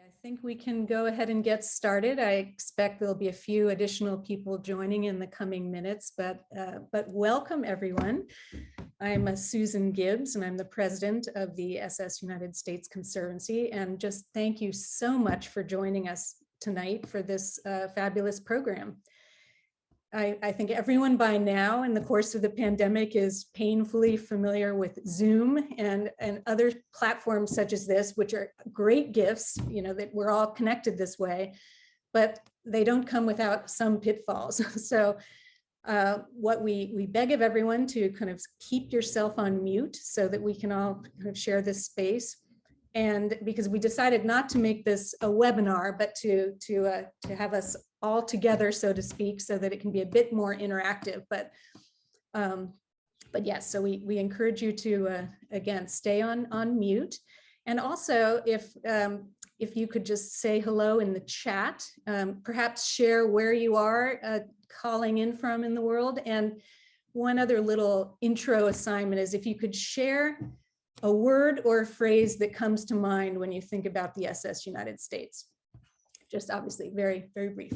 I think we can go ahead and get started. I expect there'll be a few additional people joining in the coming minutes, but welcome everyone. I'm Susan Gibbs and I'm the president of the SS United States Conservancy, and just thank you so much for joining us tonight for this fabulous program. I think everyone by now in the course of the pandemic is painfully familiar with Zoom and other platforms such as this, which are great gifts, you know, that we're all connected this way, but they don't come without some pitfalls. So what we beg of everyone to kind of keep yourself on mute so that we can all kind of share this space. And because we decided not to make this a webinar, but to have us all together, so to speak, so that it can be a bit more interactive. But yes, so we encourage you to again stay on mute, and also if you could just say hello in the chat, perhaps share where you are calling in from in the world. And one other little intro assignment is if you could share a word or a phrase that comes to mind when you think about the SS United States. Just obviously very, very brief.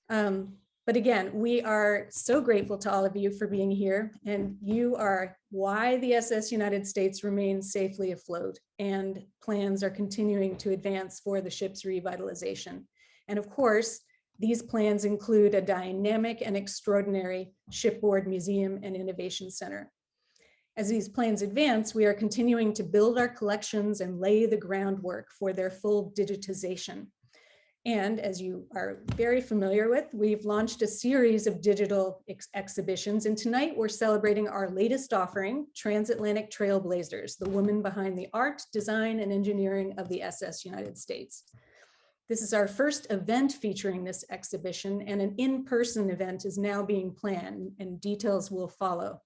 But again, we are so grateful to all of you for being here, and you are why the SS United States remains safely afloat, and plans are continuing to advance for the ship's revitalization. And of course, these plans include a dynamic and extraordinary shipboard museum and innovation center. As these plans advance, we are continuing to build our collections and lay the groundwork for their full digitization. And as you are very familiar with, we've launched a series of digital exhibitions, and tonight we're celebrating our latest offering, Transatlantic Trailblazers, the woman behind the art, design, and engineering of the SS United States. This is our first event featuring this exhibition, and an in-person event is now being planned, and details will follow.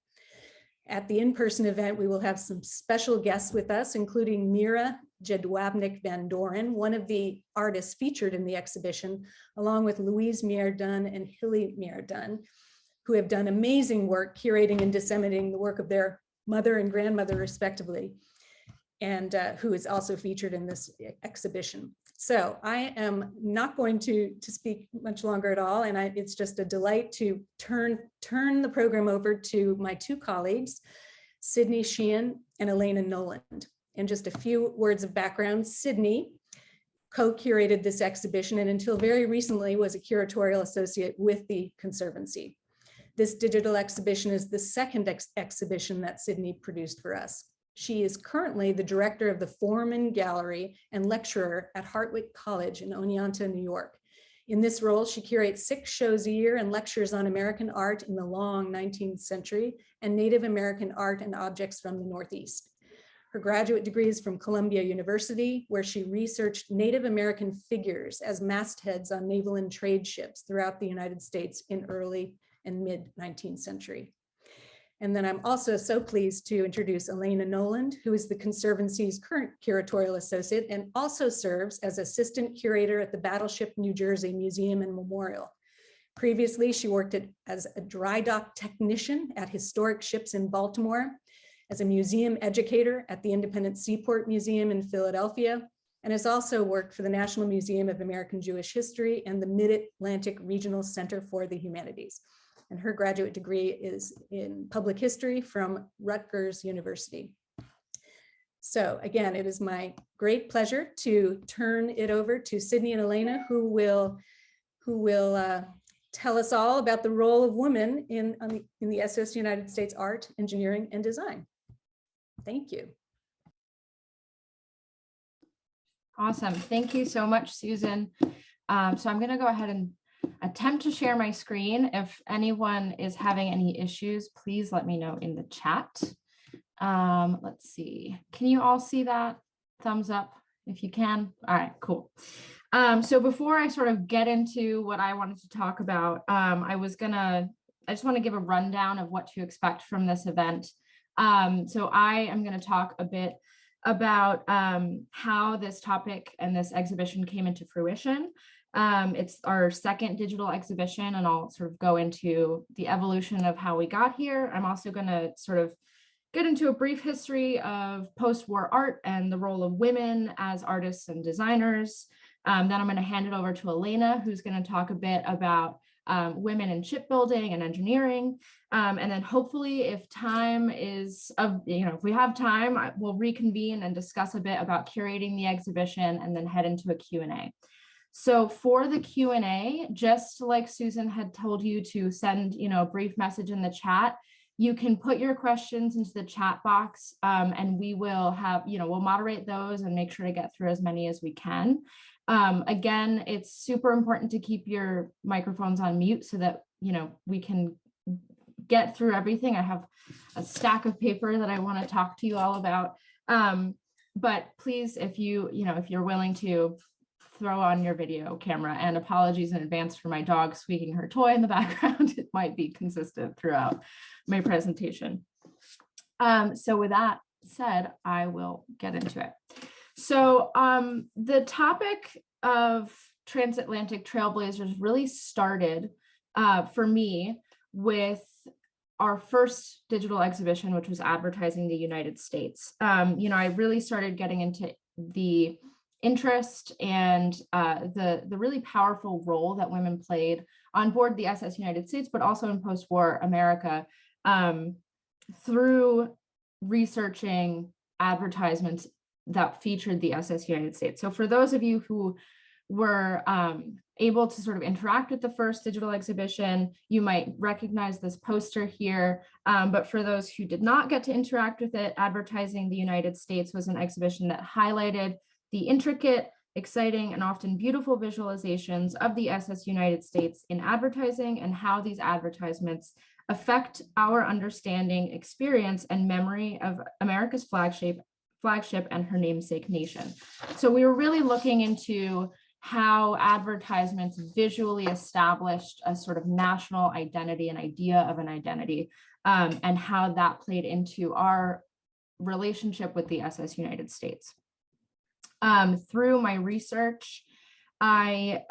At the in-person event, we will have some special guests with us, including Mira Jedwabnik Van Doren, one of the artists featured in the exhibition, along with Louise Mira Dunn and Hilly Mira Dunn, who have done amazing work curating and disseminating the work of their mother and grandmother, respectively, and who is also featured in this exhibition. So I am not going to speak much longer at all, and it's just a delight to turn the program over to my two colleagues, Sydney Sheehan and Elaine Noland. And just a few words of background. Sydney co-curated this exhibition and until very recently was a curatorial associate with the Conservancy. This digital exhibition is the second exhibition that Sydney produced for us. She is currently the director of the Foreman Gallery and lecturer at Hartwick College in Oneonta, New York. In this role, she curates 6 shows a year and lectures on American art in the long 19th century and Native American art and objects from the Northeast. Her graduate degree is from Columbia University, where she researched Native American figures as mastheads on naval and trade ships throughout the United States in early and mid 19th century. And then I'm also so pleased to introduce Elaine Noland, who is the Conservancy's current curatorial associate and also serves as assistant curator at the Battleship New Jersey Museum and Memorial. Previously, she worked as a dry dock technician at historic ships in Baltimore, as a museum educator at the Independent Seaport Museum in Philadelphia, and has also worked for the National Museum of American Jewish History and the Mid-Atlantic Regional Center for the Humanities. And her graduate degree is in public history from Rutgers University. So again, it is my great pleasure to turn it over to Sydney and Elena, who will tell us all about the role of women in the SS United States art, engineering, and design. Thank you. Awesome. Thank you so much, Susan. So I'm going to go ahead and attempt to share my screen. If anyone is having any issues, please let me know in the chat. Let's see. Can you all see that? Thumbs up if you can. All right, cool. So before I sort of get into what I wanted to talk about, I just want to give a rundown of what to expect from this event. So I am going to talk a bit about how this topic and this exhibition came into fruition. It's our second digital exhibition, and I'll sort of go into the evolution of how we got here. I'm also going to sort of get into a brief history of post-war art and the role of women as artists and designers. Then I'm going to hand it over to Elena, who's going to talk a bit about women in shipbuilding and engineering. And then hopefully if time is, if we have time, we'll reconvene and discuss a bit about curating the exhibition and then head into a Q&A. So for the Q&A, just like Susan had told you to send, a brief message in the chat, you can put your questions into the chat box and we will have, we'll moderate those and make sure to get through as many as we can. Again, it's super important to keep your microphones on mute so that, we can get through everything. I have a stack of paper that I want to talk to you all about. But please, if you're willing to throw on your video camera, and apologies in advance for my dog squeaking her toy in the background. It might be consistent throughout my presentation. So with that said, I will get into it. So the topic of Transatlantic Trailblazers really started for me with our first digital exhibition, which was advertising the United States. I really started getting into the interest and the really powerful role that women played on board the SS United States, but also in post-war America through researching advertisements that featured the SS United States. So for those of you who were able to sort of interact with the first digital exhibition, you might recognize this poster here. But for those who did not get to interact with it, Advertising the United States was an exhibition that highlighted the intricate, exciting, and often beautiful visualizations of the SS United States in advertising and how these advertisements affect our understanding, experience, and memory of America's flagship and her namesake nation. So we were really looking into how advertisements visually established a sort of national identity, an idea of an identity, and how that played into our relationship with the SS United States. Through my research, into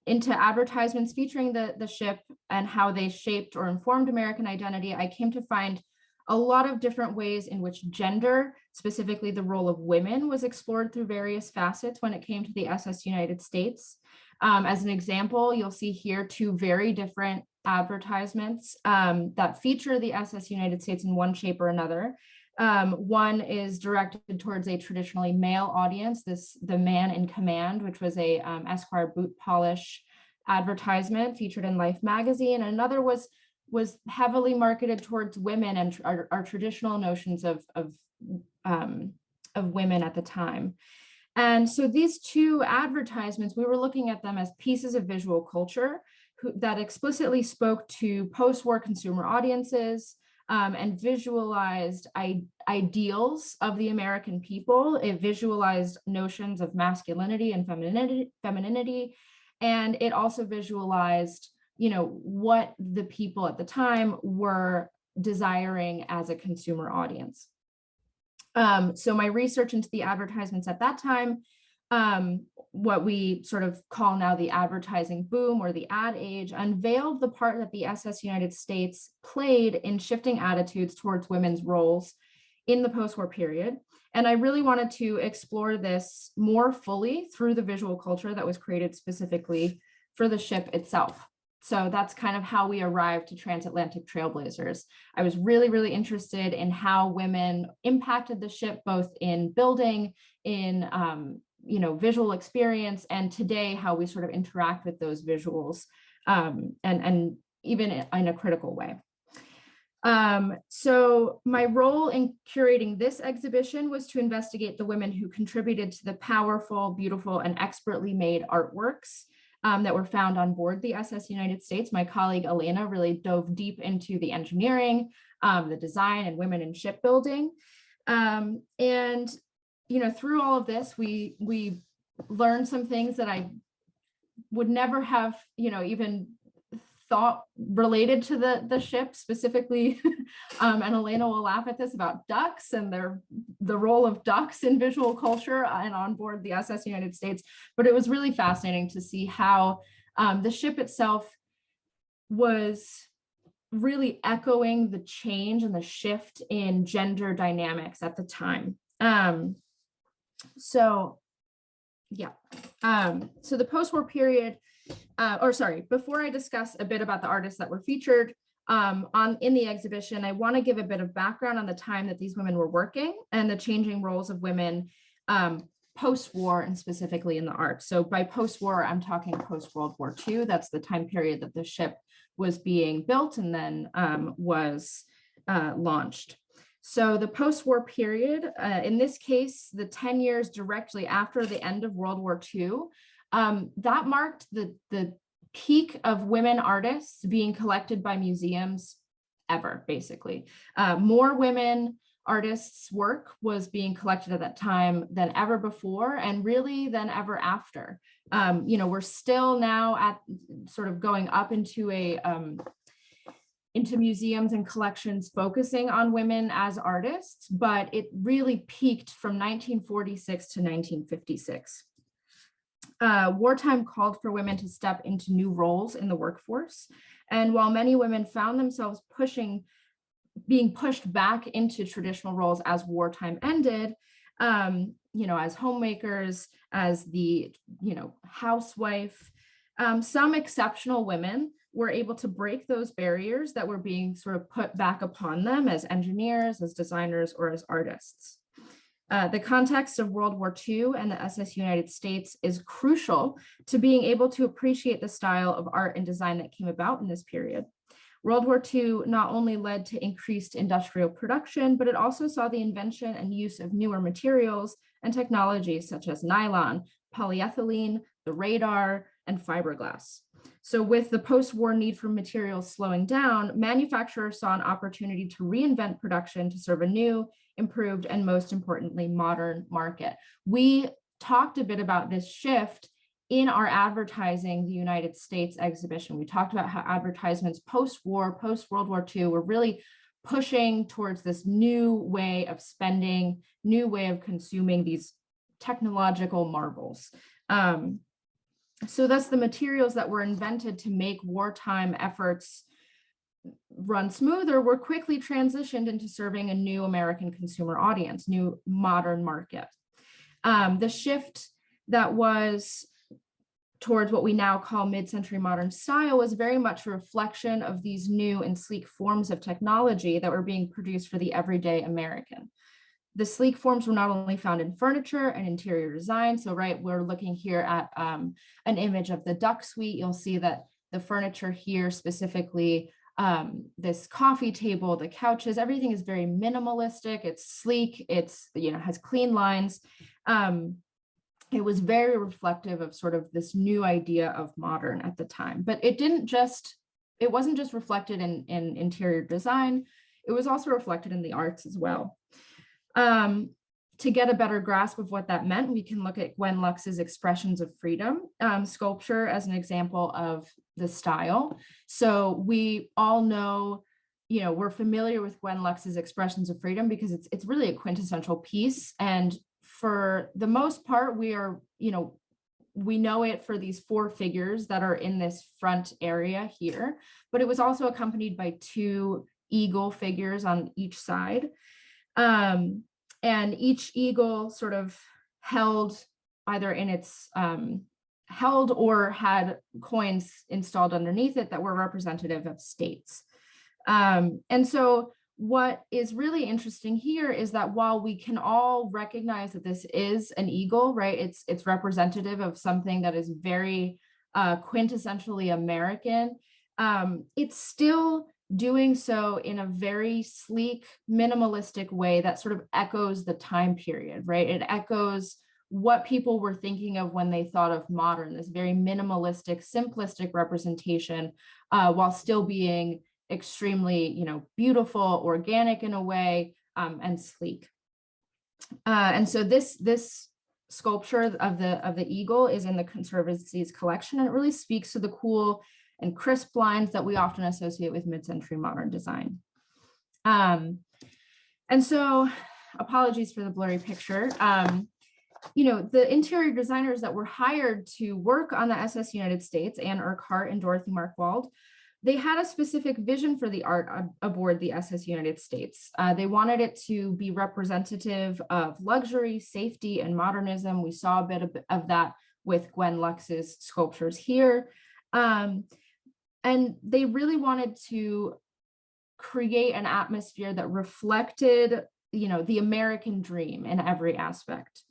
advertisements featuring the ship and how they shaped or informed American identity, I came to find a lot of different ways in which gender, specifically the role of women, was explored through various facets when it came to the SS United States. As an example, you'll see here two very different advertisements that feature the SS United States in one shape or another. One is directed towards a traditionally male audience, the Man in Command, which was a Esquire boot polish advertisement featured in Life magazine. Another was heavily marketed towards women and our traditional notions of women at the time. And so these two advertisements, we were looking at them as pieces of visual culture that explicitly spoke to post-war consumer audiences, and visualized ideals of the American people. It visualized notions of masculinity and femininity, and it also visualized, what the people at the time were desiring as a consumer audience. So my research into the advertisements at that time, what we sort of call now the advertising boom or the ad age, unveiled the part that the SS United States played in shifting attitudes towards women's roles in the post-war period. And I really wanted to explore this more fully through the visual culture that was created specifically for the ship itself. So that's kind of how we arrived to Transatlantic Trailblazers. I was really, really interested in how women impacted the ship, both in building, in visual experience, and today how we sort of interact with those visuals, and even in a critical way. So my role in curating this exhibition was to investigate the women who contributed to the powerful, beautiful, and expertly made artworks that were found on board the SS United States. My colleague Elena really dove deep into the engineering, the design, and women in shipbuilding. And through all of this, we learned some things that I would never have, even thought related to the ship specifically. And Elena will laugh at this, about ducks and the role of ducks in visual culture and on board the SS United States. But it was really fascinating to see how the ship itself was really echoing the change and the shift in gender dynamics at the time. So the post-war period, before I discuss a bit about the artists that were featured in the exhibition, I want to give a bit of background on the time that these women were working and the changing roles of women post-war, and specifically in the arts. So by post-war, I'm talking post-World War II. That's the time period that the ship was being built and then was launched. So the post-war period, in this case, the 10 years directly after the end of World War II, that marked the peak of women artists being collected by museums ever, basically. More women artists' work was being collected at that time than ever before, and really than ever after. We're still now at sort of going up into into museums and collections focusing on women as artists, but it really peaked from 1946 to 1956. Wartime called for women to step into new roles in the workforce. And while many women found themselves being pushed back into traditional roles as wartime ended, as homemakers, as the, housewife, some exceptional women were able to break those barriers that were being sort of put back upon them as engineers, as designers, or as artists. The context of World War II and the SS United States is crucial to being able to appreciate the style of art and design that came about in this period. World War II not only led to increased industrial production, but it also saw the invention and use of newer materials and technologies such as nylon, polyethylene, the radar, and fiberglass. So with the post-war need for materials slowing down, manufacturers saw an opportunity to reinvent production to serve a new, improved, and most importantly, modern market. We talked a bit about this shift in our Advertising the United States exhibition. We talked about how advertisements post-war, post-World War II were really pushing towards this new way of spending, new way of consuming these technological marvels. So that's the materials that were invented to make wartime efforts run smoother were quickly transitioned into serving a new American consumer audience, new modern market. The shift that was towards what we now call mid-century modern style was very much a reflection of these new and sleek forms of technology that were being produced for the everyday American. The sleek forms were not only found in furniture and interior design. So, we're looking here at an image of the duck suite. You'll see that the furniture here, specifically this coffee table, the couches, everything is very minimalistic. It's sleek. It's, has clean lines. It was very reflective of sort of this new idea of modern at the time, but it wasn't just reflected in interior design. It was also reflected in the arts as well. To get a better grasp of what that meant, we can look at Gwen Lux's Expressions of Freedom sculpture as an example of the style. So we all know, we're familiar with Gwen Lux's Expressions of Freedom because it's really a quintessential piece. And for the most part, we know it for these four figures that are in this front area here, but it was also accompanied by two eagle figures on each side. And each eagle sort of held either in its held or had coins installed underneath it that were representative of states. And so what is really interesting here is that while we can all recognize that this is an eagle, it's representative of something that is very quintessentially American, it's still doing so in a very sleek, minimalistic way that sort of echoes the time period, It echoes what people were thinking of when they thought of modern, this very minimalistic, simplistic representation, while still being extremely, beautiful, organic in a way, and sleek. And so this sculpture of the eagle is in the Conservancy's collection, and it really speaks to the cool and crisp lines that we often associate with mid-century modern design. And so, apologies for the blurry picture. The interior designers that were hired to work on the SS United States, Urquhart and Dorothy Marckwald, they had a specific vision for the art aboard the SS United States. They wanted it to be representative of luxury, safety, and modernism. We saw a bit of that with Gwen Lux's sculptures here. And they really wanted to create an atmosphere that reflected, the American dream in every aspect.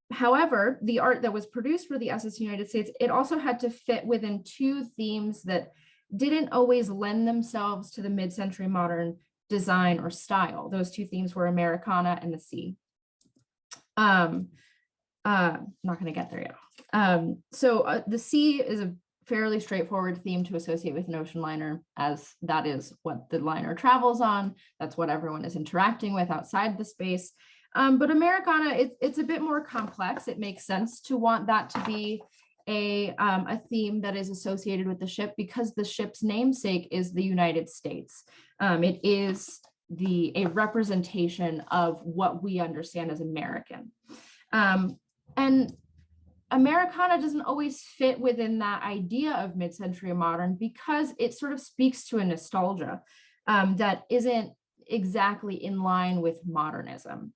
However, the art that was produced for the SS United States, it also had to fit within two themes that didn't always lend themselves to the mid-century modern design or style. Those two themes were Americana and the sea. Not going to get there yet. So the sea is a fairly straightforward theme to associate with an ocean liner, as that is what the liner travels on. That's what everyone is interacting with outside the space. But Americana, it's a bit more complex. It makes sense to want that to be a theme that is associated with the ship, because the ship's namesake is the United States. It is a representation of what we understand as American. And Americana doesn't always fit within that idea of mid-century modern, because it sort of speaks to a nostalgia that isn't exactly in line with modernism.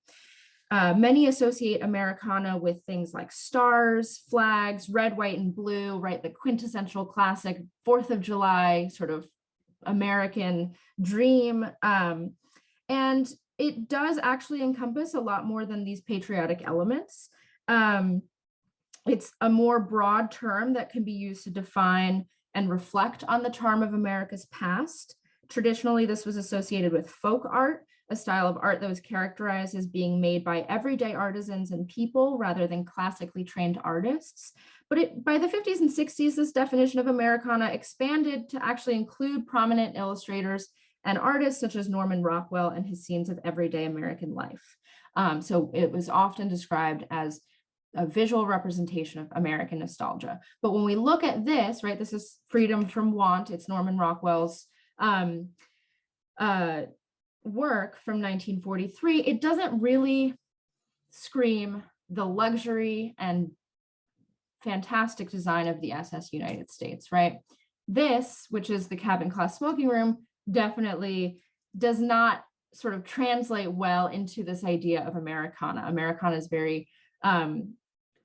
Many associate Americana with things like stars, flags, red, white, and blue, right? The quintessential classic 4th of July sort of American dream. And it does actually encompass a lot more than these patriotic elements. It's a more broad term that can be used to define and reflect on the charm of America's past. Traditionally, this was associated with folk art, a style of art that was characterized as being made by everyday artisans and people rather than classically trained artists. But by the 50s and 60s, this definition of Americana expanded to actually include prominent illustrators and artists such as Norman Rockwell and his scenes of everyday American life. So it was often described as a visual representation of American nostalgia. But when we look at this, right, this is Freedom from Want. It's Norman Rockwell's work from 1943. It doesn't really scream the luxury and fantastic design of the SS United States, right? This, which is the cabin class smoking room, definitely does not sort of translate well into this idea of Americana. Americana is very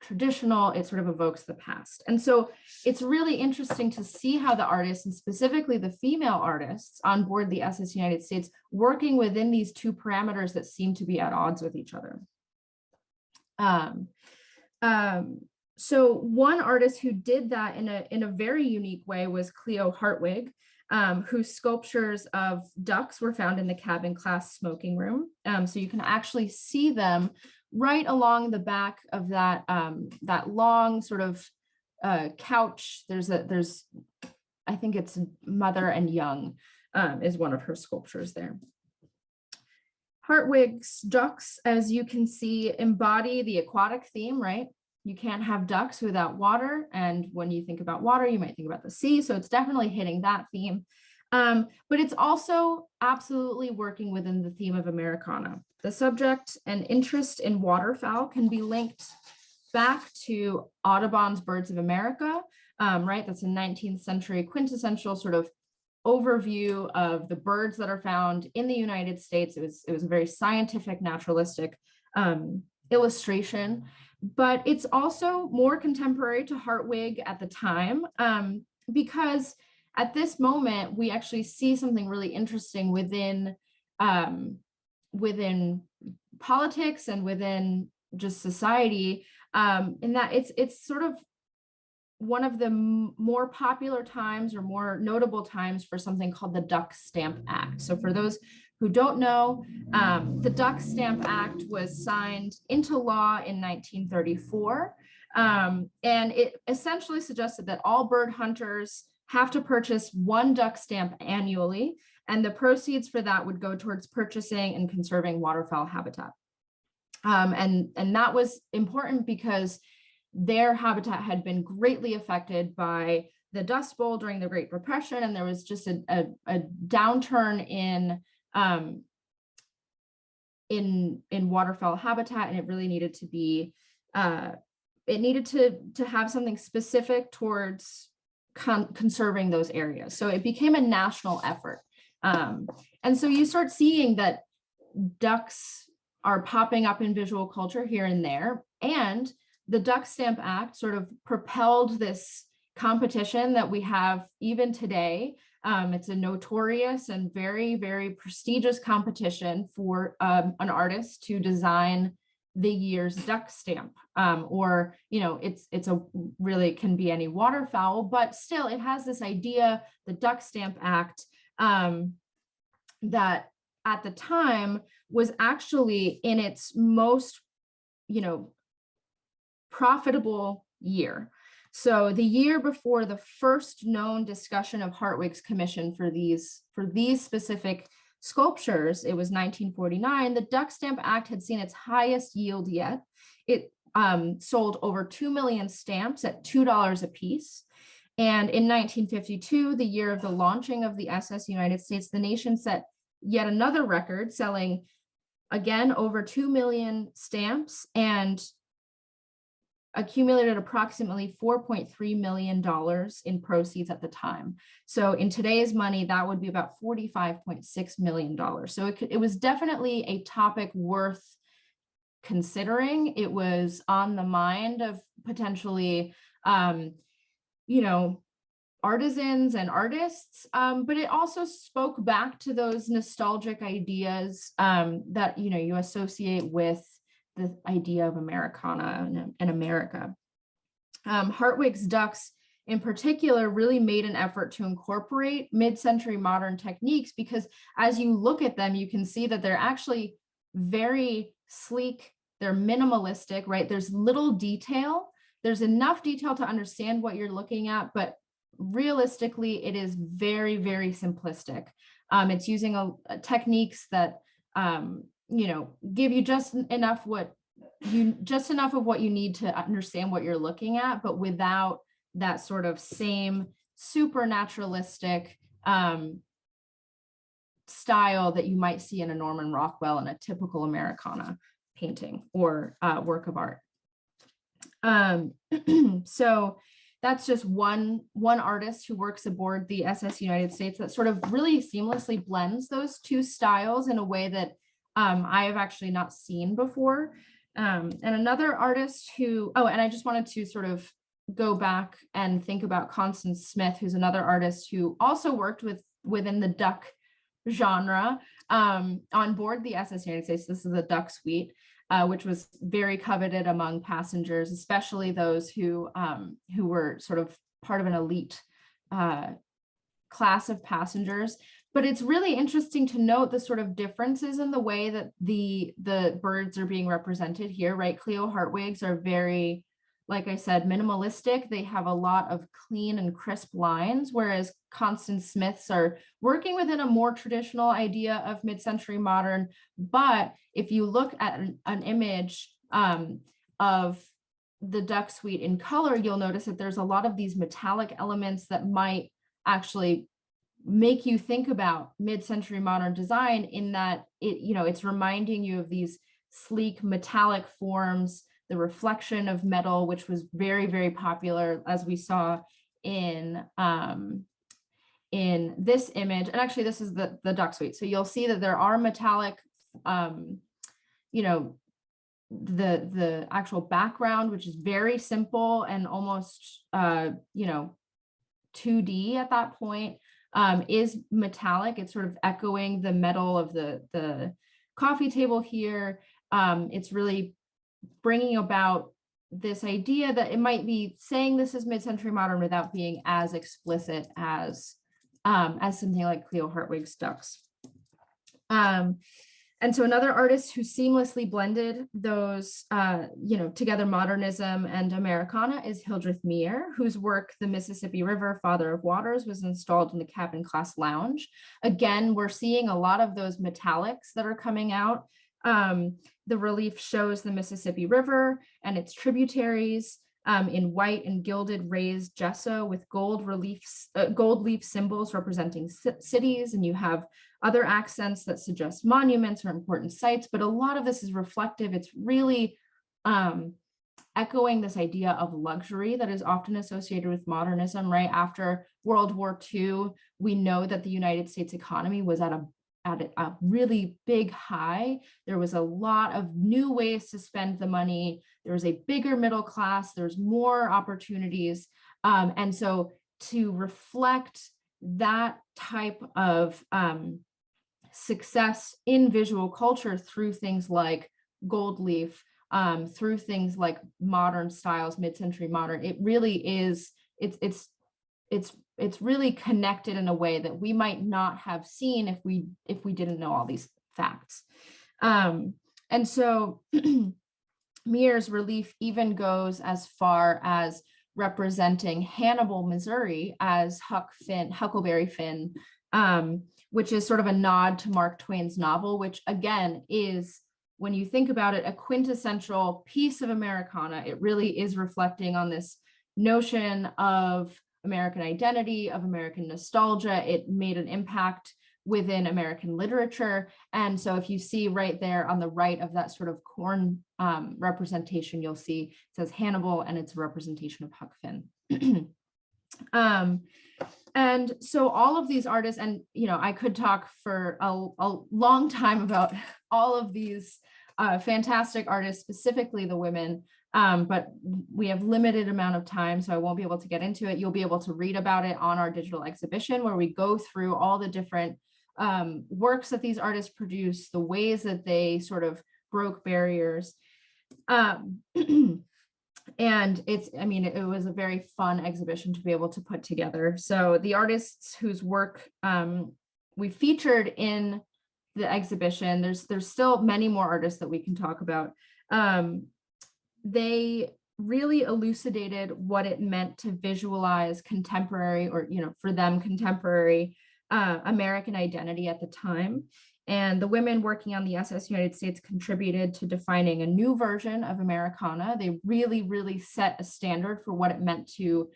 traditional. It sort of evokes the past. And so it's really interesting to see how the artists, and specifically the female artists on board the SS United States, working within these two parameters that seem to be at odds with each other. So one artist who did that in a very unique way was Cleo Hartwig, whose sculptures of ducks were found in the cabin class smoking room. So you can actually see them right along the back of that that long sort of couch. There's I think it's Mother and Young is one of her sculptures there. Hartwig's ducks, as you can see, embody the aquatic theme, right? You can't have ducks without water. And when you think about water, you might think about the sea. So it's definitely hitting that theme. But it's also absolutely working within the theme of Americana. The subject and interest in waterfowl can be linked back to Audubon's Birds of America, right? That's a 19th century quintessential sort of overview of the birds that are found in the United States. It was a very scientific, naturalistic illustration, but it's also more contemporary to Hartwig at the time, because at this moment, we actually see something really interesting within politics and within just society, in that it's sort of one of the more popular times or more notable times for something called the Duck Stamp Act. So for those who don't know, the Duck Stamp Act was signed into law in 1934, and it essentially suggested that all bird hunters have to purchase one duck stamp annually, and the proceeds for that would go towards purchasing and conserving waterfowl habitat. And that was important because their habitat had been greatly affected by the Dust Bowl during the Great Depression, and there was just a downturn in waterfowl habitat, and it really needed to be it needed to have something specific towards conserving those areas. So it became a national effort. And so you start seeing that ducks are popping up in visual culture here and there. And the Duck Stamp Act sort of propelled this competition that we have even today. It's a notorious and very, very prestigious competition for an artist to design the year's duck stamp, or, you know, it's a really can be any waterfowl, but still it has this idea, the Duck Stamp Act, that at the time was actually in its most, you know, profitable year. So the year before the first known discussion of Hartwig's commission for these specific sculptures, it was 1949, the Duck Stamp Act had seen its highest yield yet. It sold over 2 million stamps at $2 a piece. And in 1952, the year of the launching of the SS United States, the nation set yet another record, selling again over 2 million stamps and accumulated approximately $4.3 million in proceeds at the time. So in today's money, that would be about $45.6 million. So it was definitely a topic worth considering. It was on the mind of potentially, you know, artisans and artists, but it also spoke back to those nostalgic ideas that, you know, you associate with the idea of Americana and America. Hartwig's ducks in particular really made an effort to incorporate mid-century modern techniques, because as you look at them, you can see that they're actually very sleek, they're minimalistic, right? There's little detail. There's enough detail to understand what you're looking at, but realistically, it is very, very simplistic. It's using techniques that, you know, give you just enough of what you need to understand what you're looking at, but without that sort of same super naturalistic style that you might see in a Norman Rockwell and a typical Americana painting or work of art. So that's just one artist who works aboard the SS United States that sort of really seamlessly blends those two styles in a way that I have actually not seen before. And another artist who, and I just wanted to sort of go back and think about Constance Smith, who's another artist who also worked within the duck genre on board the SS United States. This is the Duck Suite, which was very coveted among passengers, especially those who were sort of part of an elite class of passengers. But it's really interesting to note the sort of differences in the way that the birds are being represented here, right? Cleo Hartwig's are very, like I said, minimalistic. They have a lot of clean and crisp lines, whereas Constance Smith's are working within a more traditional idea of mid-century modern. But if you look at an image of the Duck Suite in color, you'll notice that there's a lot of these metallic elements that might actually make you think about mid-century modern design, in that it's reminding you of these sleek metallic forms, the reflection of metal, which was very, very popular, as we saw in this image. And actually, this is the Duck Suite. So you'll see that there are metallic, the actual background, which is very simple and almost, 2D at that point, is metallic. It's sort of echoing the metal of the coffee table here. It's really bringing about this idea that it might be saying this is mid-century modern without being as explicit as something like Cleo Hartwig's ducks. And so another artist who seamlessly blended those, together, modernism and Americana, is Hildreth Meir, whose work, The Mississippi River, Father of Waters, was installed in the cabin class lounge. Again, we're seeing a lot of those metallics that are coming out. The relief shows the Mississippi River and its tributaries in white and gilded raised gesso with gold leaf symbols representing cities, and you have other accents that suggest monuments or important sites, but a lot of this is reflective. It's really echoing this idea of luxury that is often associated with modernism, right? After World War II, we know that the United States economy was at a really big high. There was a lot of new ways to spend the money. There was a bigger middle class. There's more opportunities. And so to reflect that type of success in visual culture through things like gold leaf, through things like modern styles, mid-century modern, it really is, it's really connected in a way that we might not have seen if we didn't know all these facts. And so Mira's relief even goes as far as representing Hannibal, Missouri as Huckleberry Finn, which is sort of a nod to Mark Twain's novel, which again is, when you think about it, a quintessential piece of Americana. It really is reflecting on this notion of American identity, of American nostalgia. It made an impact within American literature. And so if you see right there on the right of that sort of corn representation, you'll see it says Hannibal, and it's a representation of Huck Finn. And so all of these artists, and I could talk for a long time about all of these fantastic artists, specifically the women, but we have limited amount of time, so I won't be able to get into it. You'll be able to read about it on our digital exhibition, where we go through all the different works that these artists produce, the ways that they sort of broke barriers. And it was a very fun exhibition to be able to put together. So the artists whose work we featured in the exhibition, there's still many more artists that we can talk about. They really elucidated what it meant to visualize contemporary, or for them, contemporary American identity at the time. And the women working on the SS United States contributed to defining a new version of Americana. They really, really set a standard for what it meant to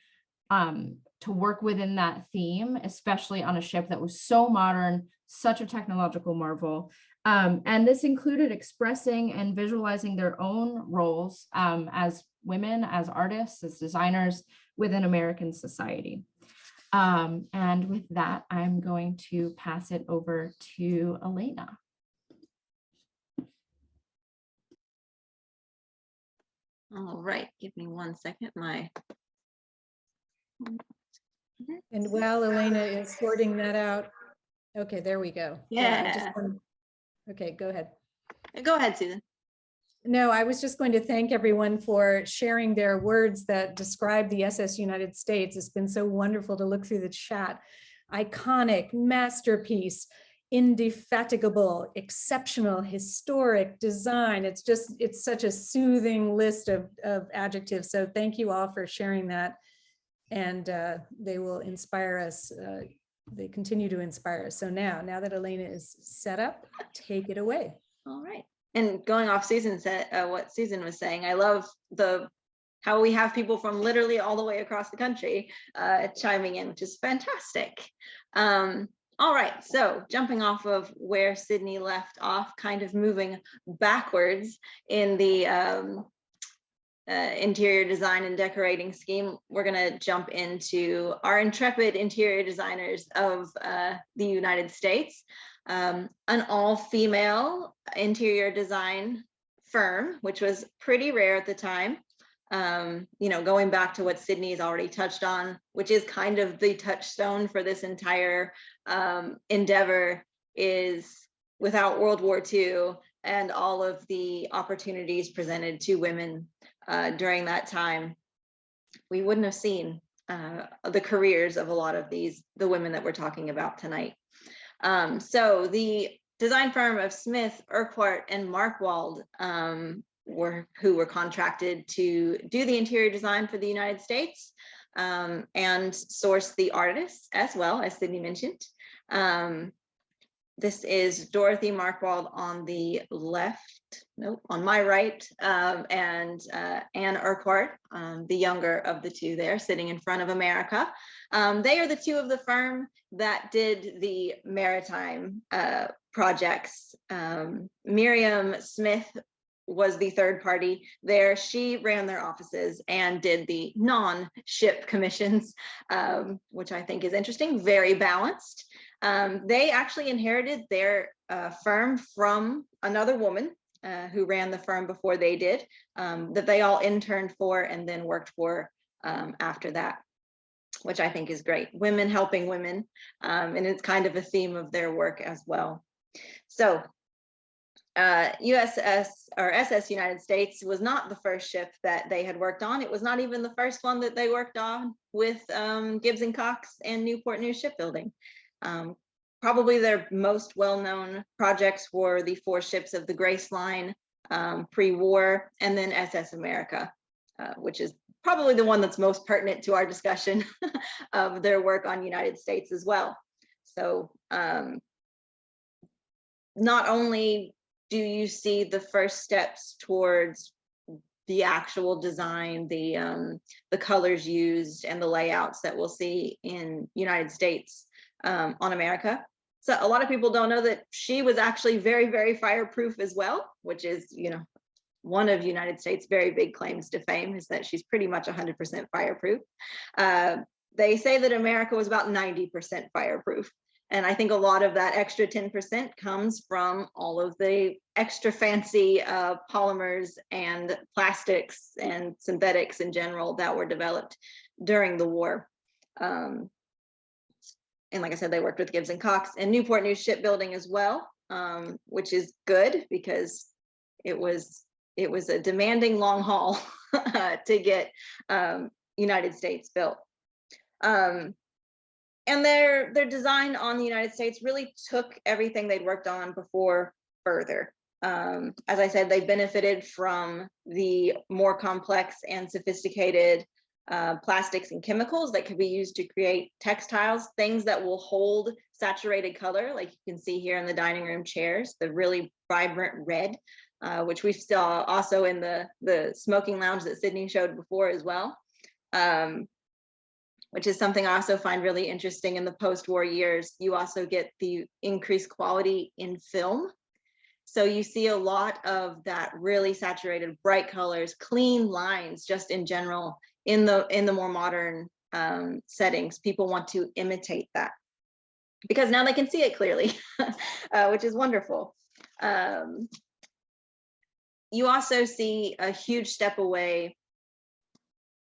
work within that theme, especially on a ship that was so modern, such a technological marvel. And this included expressing and visualizing their own roles as women, as artists, as designers within American society. And with that, I'm going to pass it over to Elena. All right, give me 1 second. And while Elena is sorting that out, okay, there we go. Yeah. Okay, go ahead. Go ahead, Susan. No, I was just going to thank everyone for sharing their words that describe the SS United States. It's been so wonderful to look through the chat. Iconic, masterpiece, indefatigable, exceptional, historic, design. It's such a soothing list of adjectives. So thank you all for sharing that. And they will inspire us. They continue to inspire us. So now that Elena is set up, take it away. All right. And going off Susan said, what Susan was saying, I love how we have people from literally all the way across the country chiming in, which is fantastic. All right, so jumping off of where Sydney left off, kind of moving backwards in the interior design and decorating scheme, we're going to jump into our intrepid interior designers of the United States. An all-female interior design firm, which was pretty rare at the time. Going back to what Sydney has already touched on, which is kind of the touchstone for this entire endeavor, is without World War II and all of the opportunities presented to women during that time, we wouldn't have seen the careers of a lot of the women that we're talking about tonight. So the design firm of Smith, Urquhart, and Marckwald who were contracted to do the interior design for the United States and source the artists as well, as Sydney mentioned. This is Dorothy Marckwald on the left, on my right, and Anne Urquhart, the younger of the two there, sitting in front of America. They are the two of the firm that did the maritime projects. Miriam Smith was the third party there. She ran their offices and did the non-ship commissions, which I think is interesting, very balanced. They actually inherited their firm from another woman who ran the firm before they did, that they all interned for and then worked for after that, which I think is great. Women helping women, and it's kind of a theme of their work as well. So USS or SS United States was not the first ship that they had worked on. It was not even the first one that they worked on with Gibbs and Cox and Newport News Shipbuilding. Probably their most well-known projects were the 4 ships of the Grace Line pre-war, and then SS America, which is probably the one that's most pertinent to our discussion of their work on United States as well. So not only do you see the first steps towards the actual design, the colors used and the layouts that we'll see in United States on America. So a lot of people don't know that she was actually very, very fireproof as well, which is, you know, one of United States' very big claims to fame, is that she's pretty much 100% fireproof. They say that America was about 90% fireproof. And I think a lot of that extra 10% comes from all of the extra fancy polymers and plastics and synthetics in general that were developed during the war. And like I said, they worked with Gibbs and Cox and Newport News Shipbuilding as well, which is good because it was a demanding long haul to get United States built. And their design on the United States really took everything they'd worked on before further. As I said, they benefited from the more complex and sophisticated plastics and chemicals that could be used to create textiles, things that will hold saturated color, like you can see here in the dining room chairs, the really vibrant red, which we saw also in the smoking lounge that Sydney showed before as well. Which is something I also find really interesting in the post-war years. You also get the increased quality in film. So you see a lot of that really saturated, bright colors, clean lines, just in general, in the more modern settings. People want to imitate that because now they can see it clearly, which is wonderful. You also see a huge step away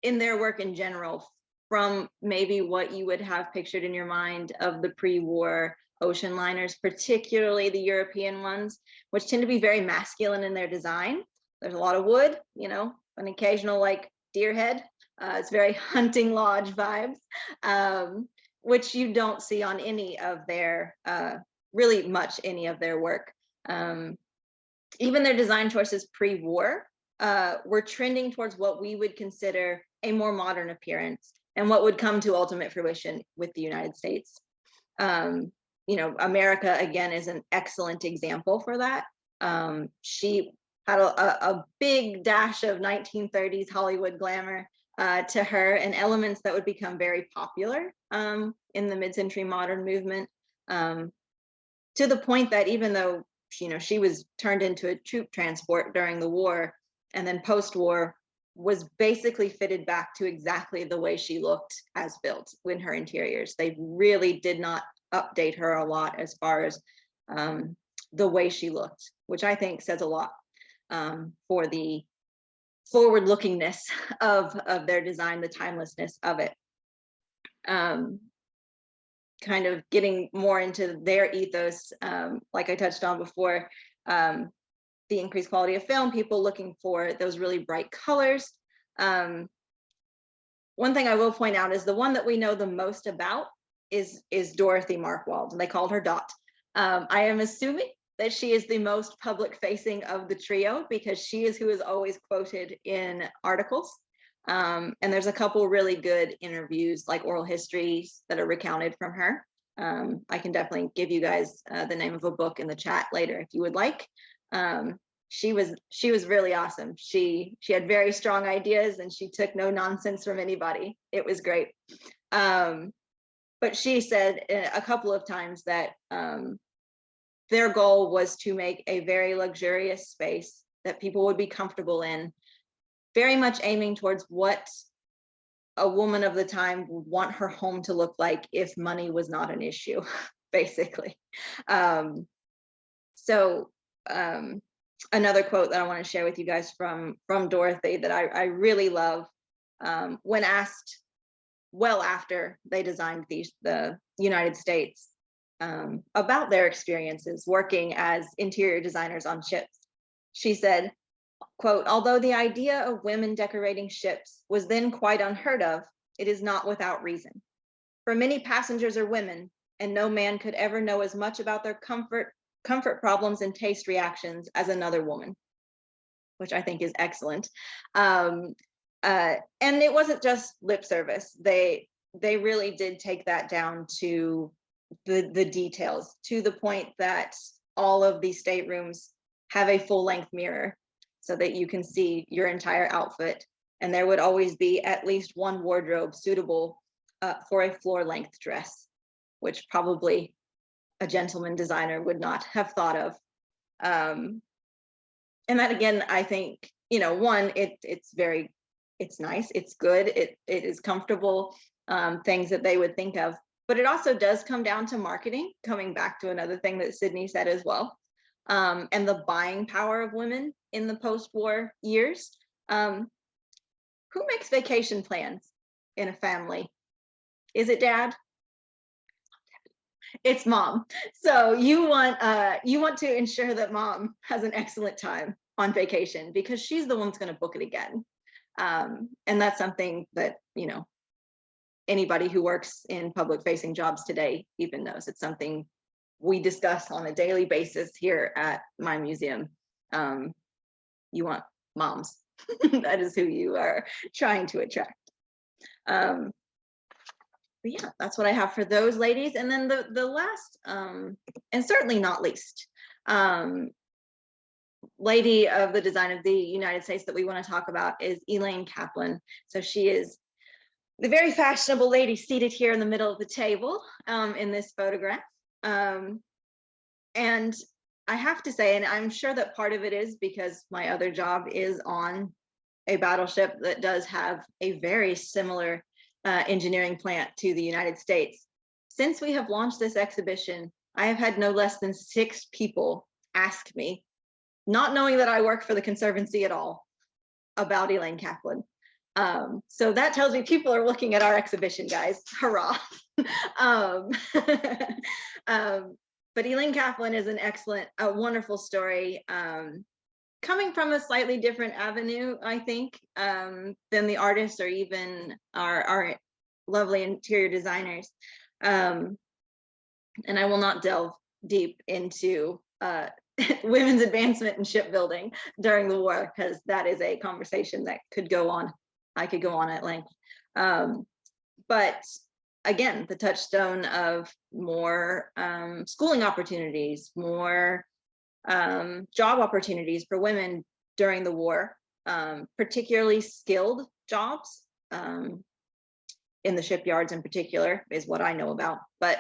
in their work in general from maybe what you would have pictured in your mind of the pre-war ocean liners, particularly the European ones, which tend to be very masculine in their design. There's a lot of wood, you know, an occasional like deer head. It's very hunting lodge vibes, which you don't see on any of their, really much any of their work. Even their design choices pre-war were trending towards what we would consider a more modern appearance and what would come to ultimate fruition with the United States. You know, America, again, is an excellent example for that. She had a big dash of 1930s Hollywood glamour to her, and elements that would become very popular in the mid-century modern movement, to the point that even though, you know, she was turned into a troop transport during the war, and then post-war was basically fitted back to exactly the way she looked as built in her interiors. They really did not update her a lot as far as the way she looked, which I think says a lot for the forward-lookingness of their design, the timelessness of it. Kind of getting more into their ethos, like I touched on before, the increased quality of film, people looking for those really bright colors. One thing I will point out is the one that we know the most about is Dorothy Marckwald, and they called her Dot. I am assuming that she is the most public facing of the trio because she is who is always quoted in articles. And there's a couple really good interviews, like oral histories, that are recounted from her. I can definitely give you guys the name of a book in the chat later if you would like. She was really awesome. She had very strong ideas and she took no nonsense from anybody. It was great. But she said a couple of times that their goal was to make a very luxurious space that people would be comfortable in, very much aiming towards what a woman of the time would want her home to look like if money was not an issue, basically. Another quote that I want to share with you guys from Dorothy that I really love, when asked well after they designed the United States about their experiences working as interior designers on ships. She said, quote, "Although the idea of women decorating ships was then quite unheard of, it is not without reason. For many passengers are women, and no man could ever know as much about their comfort problems and taste reactions as another woman," which I think is excellent. And it wasn't just lip service. They really did take that down to the details, to the point that all of these staterooms have a full-length mirror so that you can see your entire outfit. And there would always be at least one wardrobe suitable for a floor-length dress, which probably a gentleman designer would not have thought of. And that, again, I think, one, it's nice, it's good, it is comfortable, things that they would think of. But it also does come down to marketing, coming back to another thing that Sydney said as well, and the buying power of women in the post-war years. Who makes vacation plans in a family? Is it dad? It's mom. So you want to ensure that mom has an excellent time on vacation, because she's the one that's going to book it again. And that's something that, anybody who works in public facing jobs today even knows. It's something we discuss on a daily basis here at my museum. You want moms. That is who you are trying to attract. But yeah, that's what I have for those ladies. And then the last, and certainly not least, lady of the design of the United States that we want to talk about is Elaine Kaplan. So she is the very fashionable lady seated here in the middle of the table in this photograph. And I have to say, and I'm sure that part of it is because my other job is on a battleship that does have a very similar engineering plant to the United States. Since we have launched this exhibition, I have had no less than 6 people ask me, not knowing that I work for the Conservancy at all, about Elaine Kaplan. So that tells me people are looking at our exhibition, guys. Hurrah. But Elaine Kaplan is an excellent, a wonderful story, coming from a slightly different avenue, I think, than the artists or even our lovely interior designers. And I will not delve deep into women's advancement in shipbuilding during the war, because that is a conversation that could go on. I could go on at length. But again, the touchstone of more schooling opportunities, more job opportunities for women during the war, particularly skilled jobs in the shipyards in particular is what I know about. But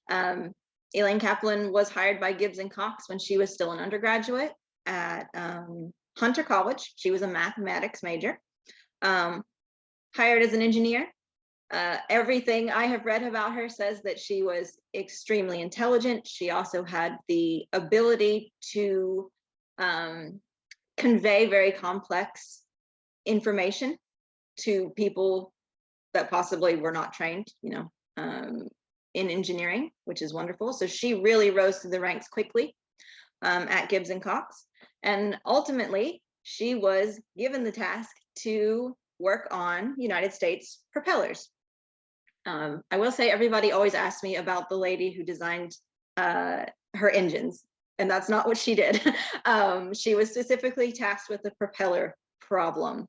Elaine Kaplan was hired by Gibbs and Cox when she was still an undergraduate at Hunter College. She was a mathematics major, hired as an engineer. Everything I have read about her says that she was extremely intelligent. She also had the ability to convey very complex information to people that possibly were not trained, in engineering, which is wonderful. So she really rose through the ranks quickly at Gibbs and Cox. And ultimately, she was given the task to work on United States propellers. I will say everybody always asks me about the lady who designed her engines, and that's not what she did. She was specifically tasked with the propeller problem.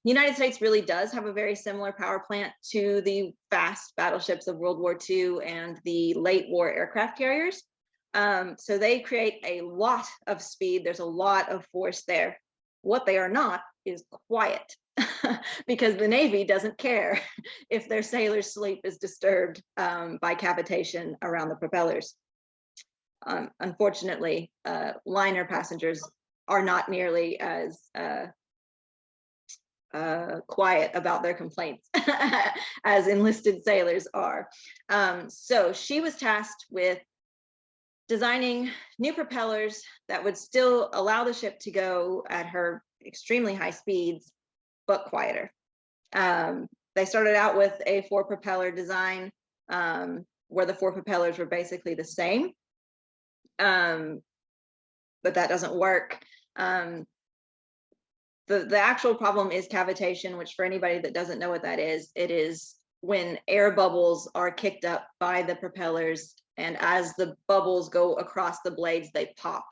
United States really does have a very similar power plant to the fast battleships of World War II and the late war aircraft carriers. So they create a lot of speed. There's a lot of force there. What they are not is quiet, because the Navy doesn't care if their sailors' sleep is disturbed by cavitation around the propellers. unfortunately, liner passengers are not nearly as quiet about their complaints as enlisted sailors are. So she was tasked with designing new propellers that would still allow the ship to go at her extremely high speeds, but quieter. They started out with a 4 propeller design, where the 4 propellers were basically the same, but that doesn't work. The actual problem is cavitation, which for anybody that doesn't know what that is, it is when air bubbles are kicked up by the propellers, and as the bubbles go across the blades, they pop.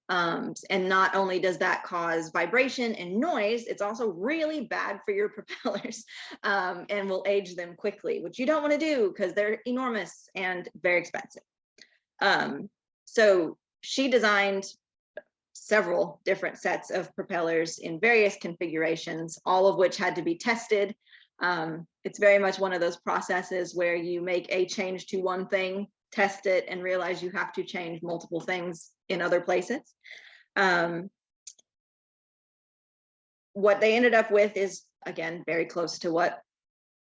And not only does that cause vibration and noise, it's also really bad for your propellers, and will age them quickly, which you don't want to do because they're enormous and very expensive. So she designed several different sets of propellers in various configurations, all of which had to be tested. It's very much one of those processes where you make a change to one thing, test it, and realize you have to change multiple things in other places. What they ended up with is, again, very close to what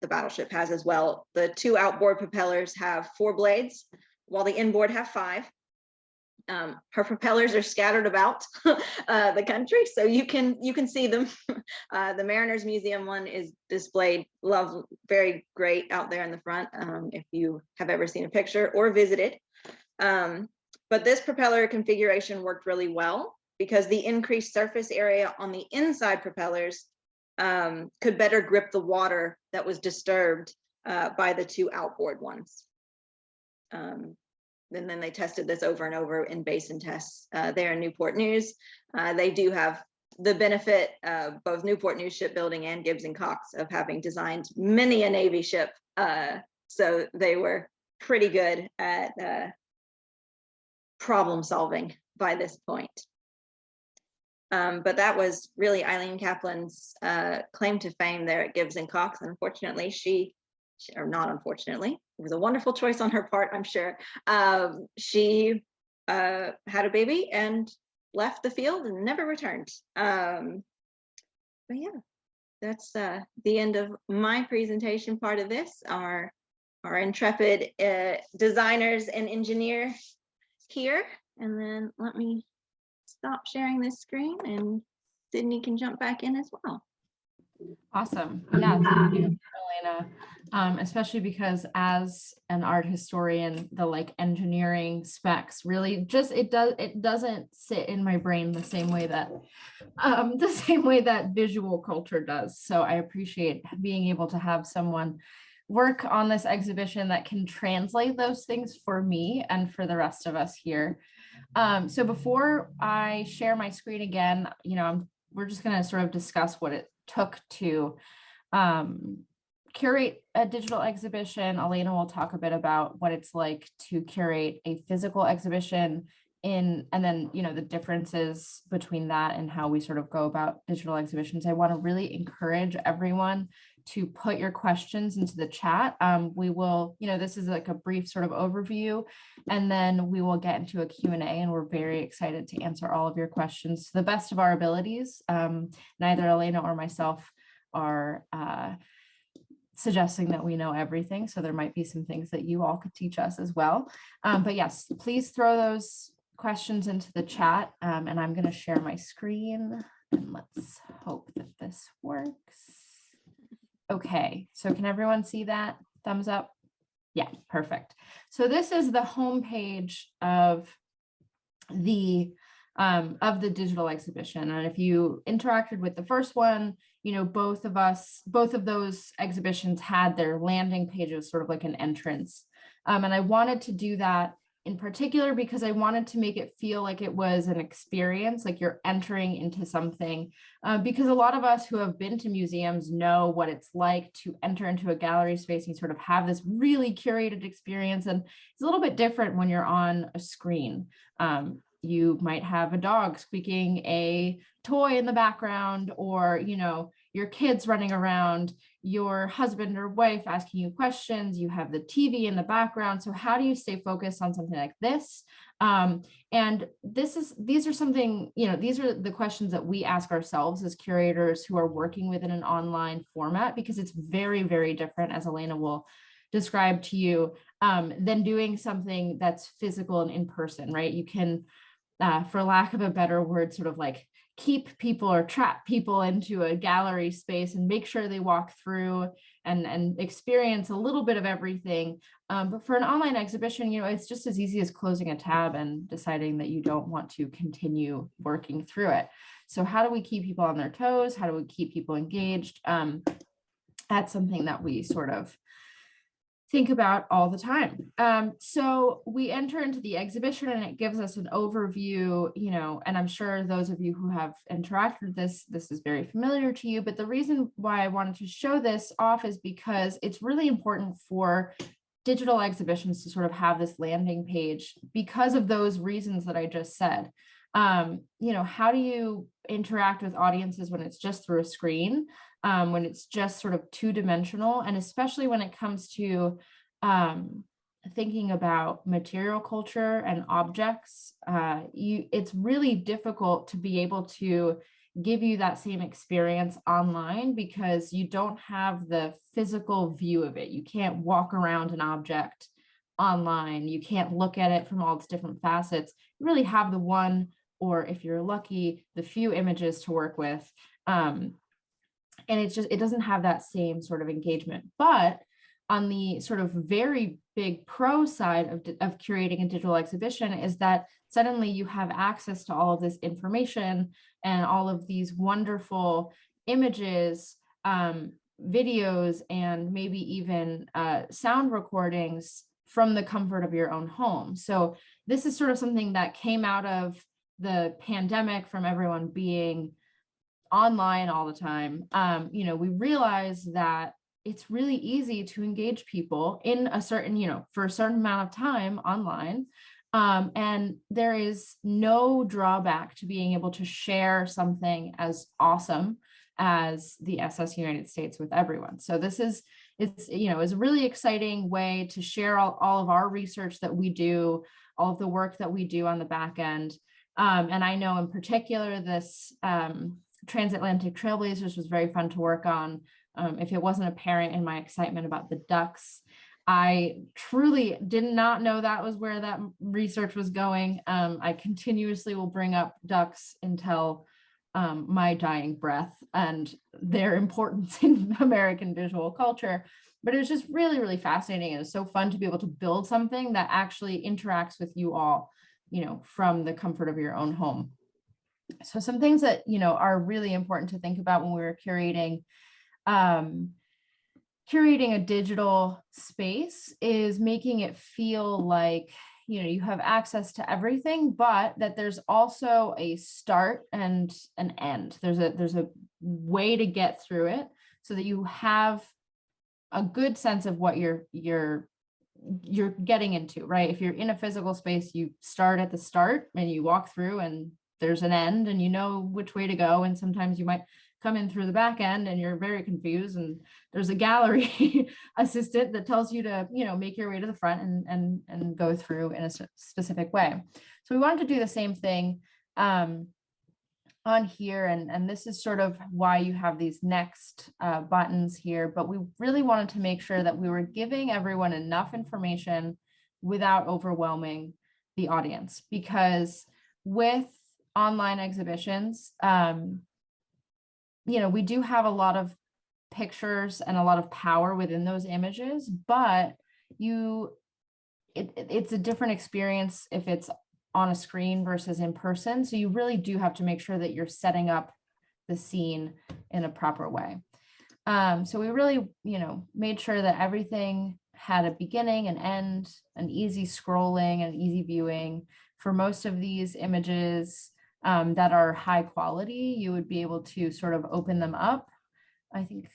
the battleship has as well. The 2 outboard propellers have 4 blades, while the inboard have 5. Her propellers are scattered about the country, so you can see them. The Mariners Museum one is displayed, very great out there in the front, if you have ever seen a picture or visited. But this propeller configuration worked really well because the increased surface area on the inside propellers could better grip the water that was disturbed by the 2 outboard ones. And then they tested this over and over in basin tests there in Newport News. They do have the benefit of both Newport News Shipbuilding and Gibbs and Cox of having designed many a Navy ship. So they were pretty good at problem solving by this point. But that was really Elaine Kaplan's claim to fame there at Gibbs and Cox. And unfortunately, or not unfortunately, it was a wonderful choice on her part, I'm sure. She had a baby and left the field and never returned. But yeah, that's the end of my presentation part of this. Our intrepid designers and engineer here. And then let me stop sharing this screen and Sydney can jump back in as well. Awesome. Yeah, thank you, Elena. Especially because as an art historian, the engineering specs really just it doesn't sit in my brain the same way that visual culture does. So I appreciate being able to have someone work on this exhibition that can translate those things for me and for the rest of us here. So before I share my screen again, we're just going to sort of discuss what it took to curate a digital exhibition. Elena will talk a bit about what it's like to curate a physical exhibition and then, the differences between that and how we sort of go about digital exhibitions. I want to really encourage everyone to put your questions into the chat. We will, this is like a brief sort of overview, and then we will get into a Q&A, and we're very excited to answer all of your questions to the best of our abilities. Neither Elena or myself are suggesting that we know everything, so there might be some things that you all could teach us as well. But yes, please throw those questions into the chat, and I'm going to share my screen, and let's hope that this works. Okay, so can everyone see that? Thumbs up? Yeah, perfect. So this is the homepage of the digital exhibition. And if you interacted with the first one, both of those exhibitions had their landing pages sort of like an entrance. And I wanted to do that in particular because I wanted to make it feel like it was an experience, like you're entering into something, because a lot of us who have been to museums know what it's like to enter into a gallery space and sort of have this really curated experience. And it's a little bit different when you're on a screen. You might have a dog squeaking a toy in the background, or, your kids running around, your husband or wife asking you questions, you have the TV in the background. So how do you stay focused on something like this? And these are something, these are the questions that we ask ourselves as curators who are working within an online format, because it's very, very different, as Elena will describe to you, than doing something that's physical and in person, right? You can, for lack of a better word, sort of like keep people or trap people into a gallery space and make sure they walk through and experience a little bit of everything. But for an online exhibition, it's just as easy as closing a tab and deciding that you don't want to continue working through it. So how do we keep people on their toes? How do we keep people engaged? That's something that we sort of think about all the time. So we enter into the exhibition and it gives us an overview, and I'm sure those of you who have interacted with this is very familiar to you, but the reason why I wanted to show this off is because it's really important for digital exhibitions to sort of have this landing page because of those reasons that I just said. How do you interact with audiences when it's just through a screen, when it's just sort of two-dimensional, and especially when it comes to thinking about material culture and objects, it's really difficult to be able to give you that same experience online because you don't have the physical view of it. You can't walk around an object online. You can't look at it from all its different facets. You really have the one, or if you're lucky, the few images to work with. And it doesn't have that same sort of engagement. But on the sort of very big pro side of curating a digital exhibition is that suddenly you have access to all of this information and all of these wonderful images, videos, and maybe even sound recordings from the comfort of your own home. So this is sort of something that came out of the pandemic, from everyone being online all the time. We realize that it's really easy to engage people in a certain, for a certain amount of time online. And there is no drawback to being able to share something as awesome as the SS United States with everyone. So it's a really exciting way to share all of our research that we do, all of the work that we do on the back end. And I know in particular, this Transatlantic Trailblazers was very fun to work on. If it wasn't apparent in my excitement about the ducks, I truly did not know that was where that research was going. I continuously will bring up ducks until my dying breath and their importance in American visual culture. But it was just really, really fascinating. And it was so fun to be able to build something that actually interacts with you all, from the comfort of your own home. So some things that, are really important to think about when we're curating a digital space is making it feel like, you have access to everything, but that there's also a start and an end. There's a way to get through it so that you have a good sense of what you're getting into, right? If you're in a physical space, you start at the start and you walk through and there's an end and you know which way to go. And sometimes you might come in through the back end and you're very confused and there's a gallery assistant that tells you to, make your way to the front and go through in a specific way. So we wanted to do the same thing on here. And this is sort of why you have these next buttons here, but we really wanted to make sure that we were giving everyone enough information without overwhelming the audience, because with online exhibitions, we do have a lot of pictures and a lot of power within those images, but it's a different experience if it's on a screen versus in person. So you really do have to make sure that you're setting up the scene in a proper way. So we really, made sure that everything had a beginning, an end, an easy scrolling, and easy viewing. For most of these images that are high quality, you would be able to sort of open them up. I think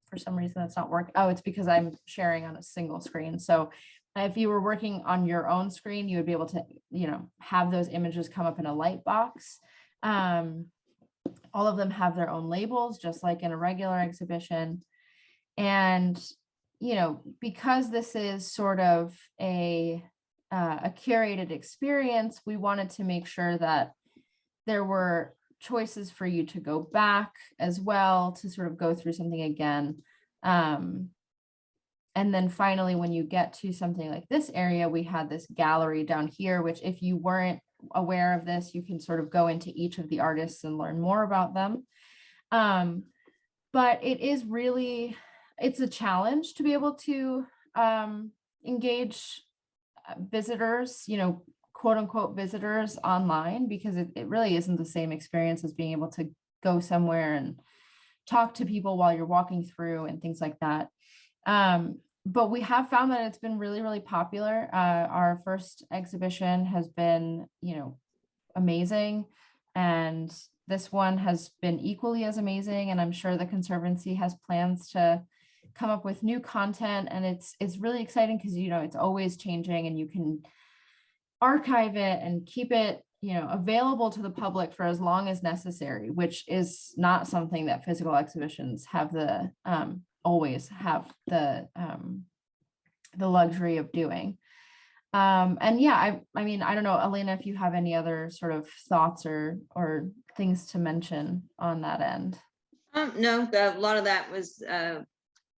for some reason that's not working. Oh, it's because I'm sharing on a single screen. So if you were working on your own screen, you would be able to, have those images come up in a light box. All of them have their own labels, just like in a regular exhibition. And, you know, because this is sort of a curated experience, we wanted to make sure that there were choices for you to go back as well, to sort of go through something again. And then finally, when you get to something like this area, we had this gallery down here, which if you weren't aware of this, you can sort of go into each of the artists and learn more about them. But it is really, it's a challenge to be able to engage visitors, you know, quote unquote visitors online, because it really isn't the same experience as being able to go somewhere and talk to people while you're walking through and things like that. But we have found that it's been really, really popular. Our first exhibition has been, you know, amazing. And this one has been equally as amazing. And I'm sure the Conservancy has plans to come up with new content. And it's really exciting because, you know, it's always changing, and you can archive it and keep it, you know, available to the public for as long as necessary, which is not something that physical exhibitions have the always have the luxury of doing. And yeah, I mean, I don't know, Elena, if you have any other sort of thoughts or things to mention on that end. No, a lot of that was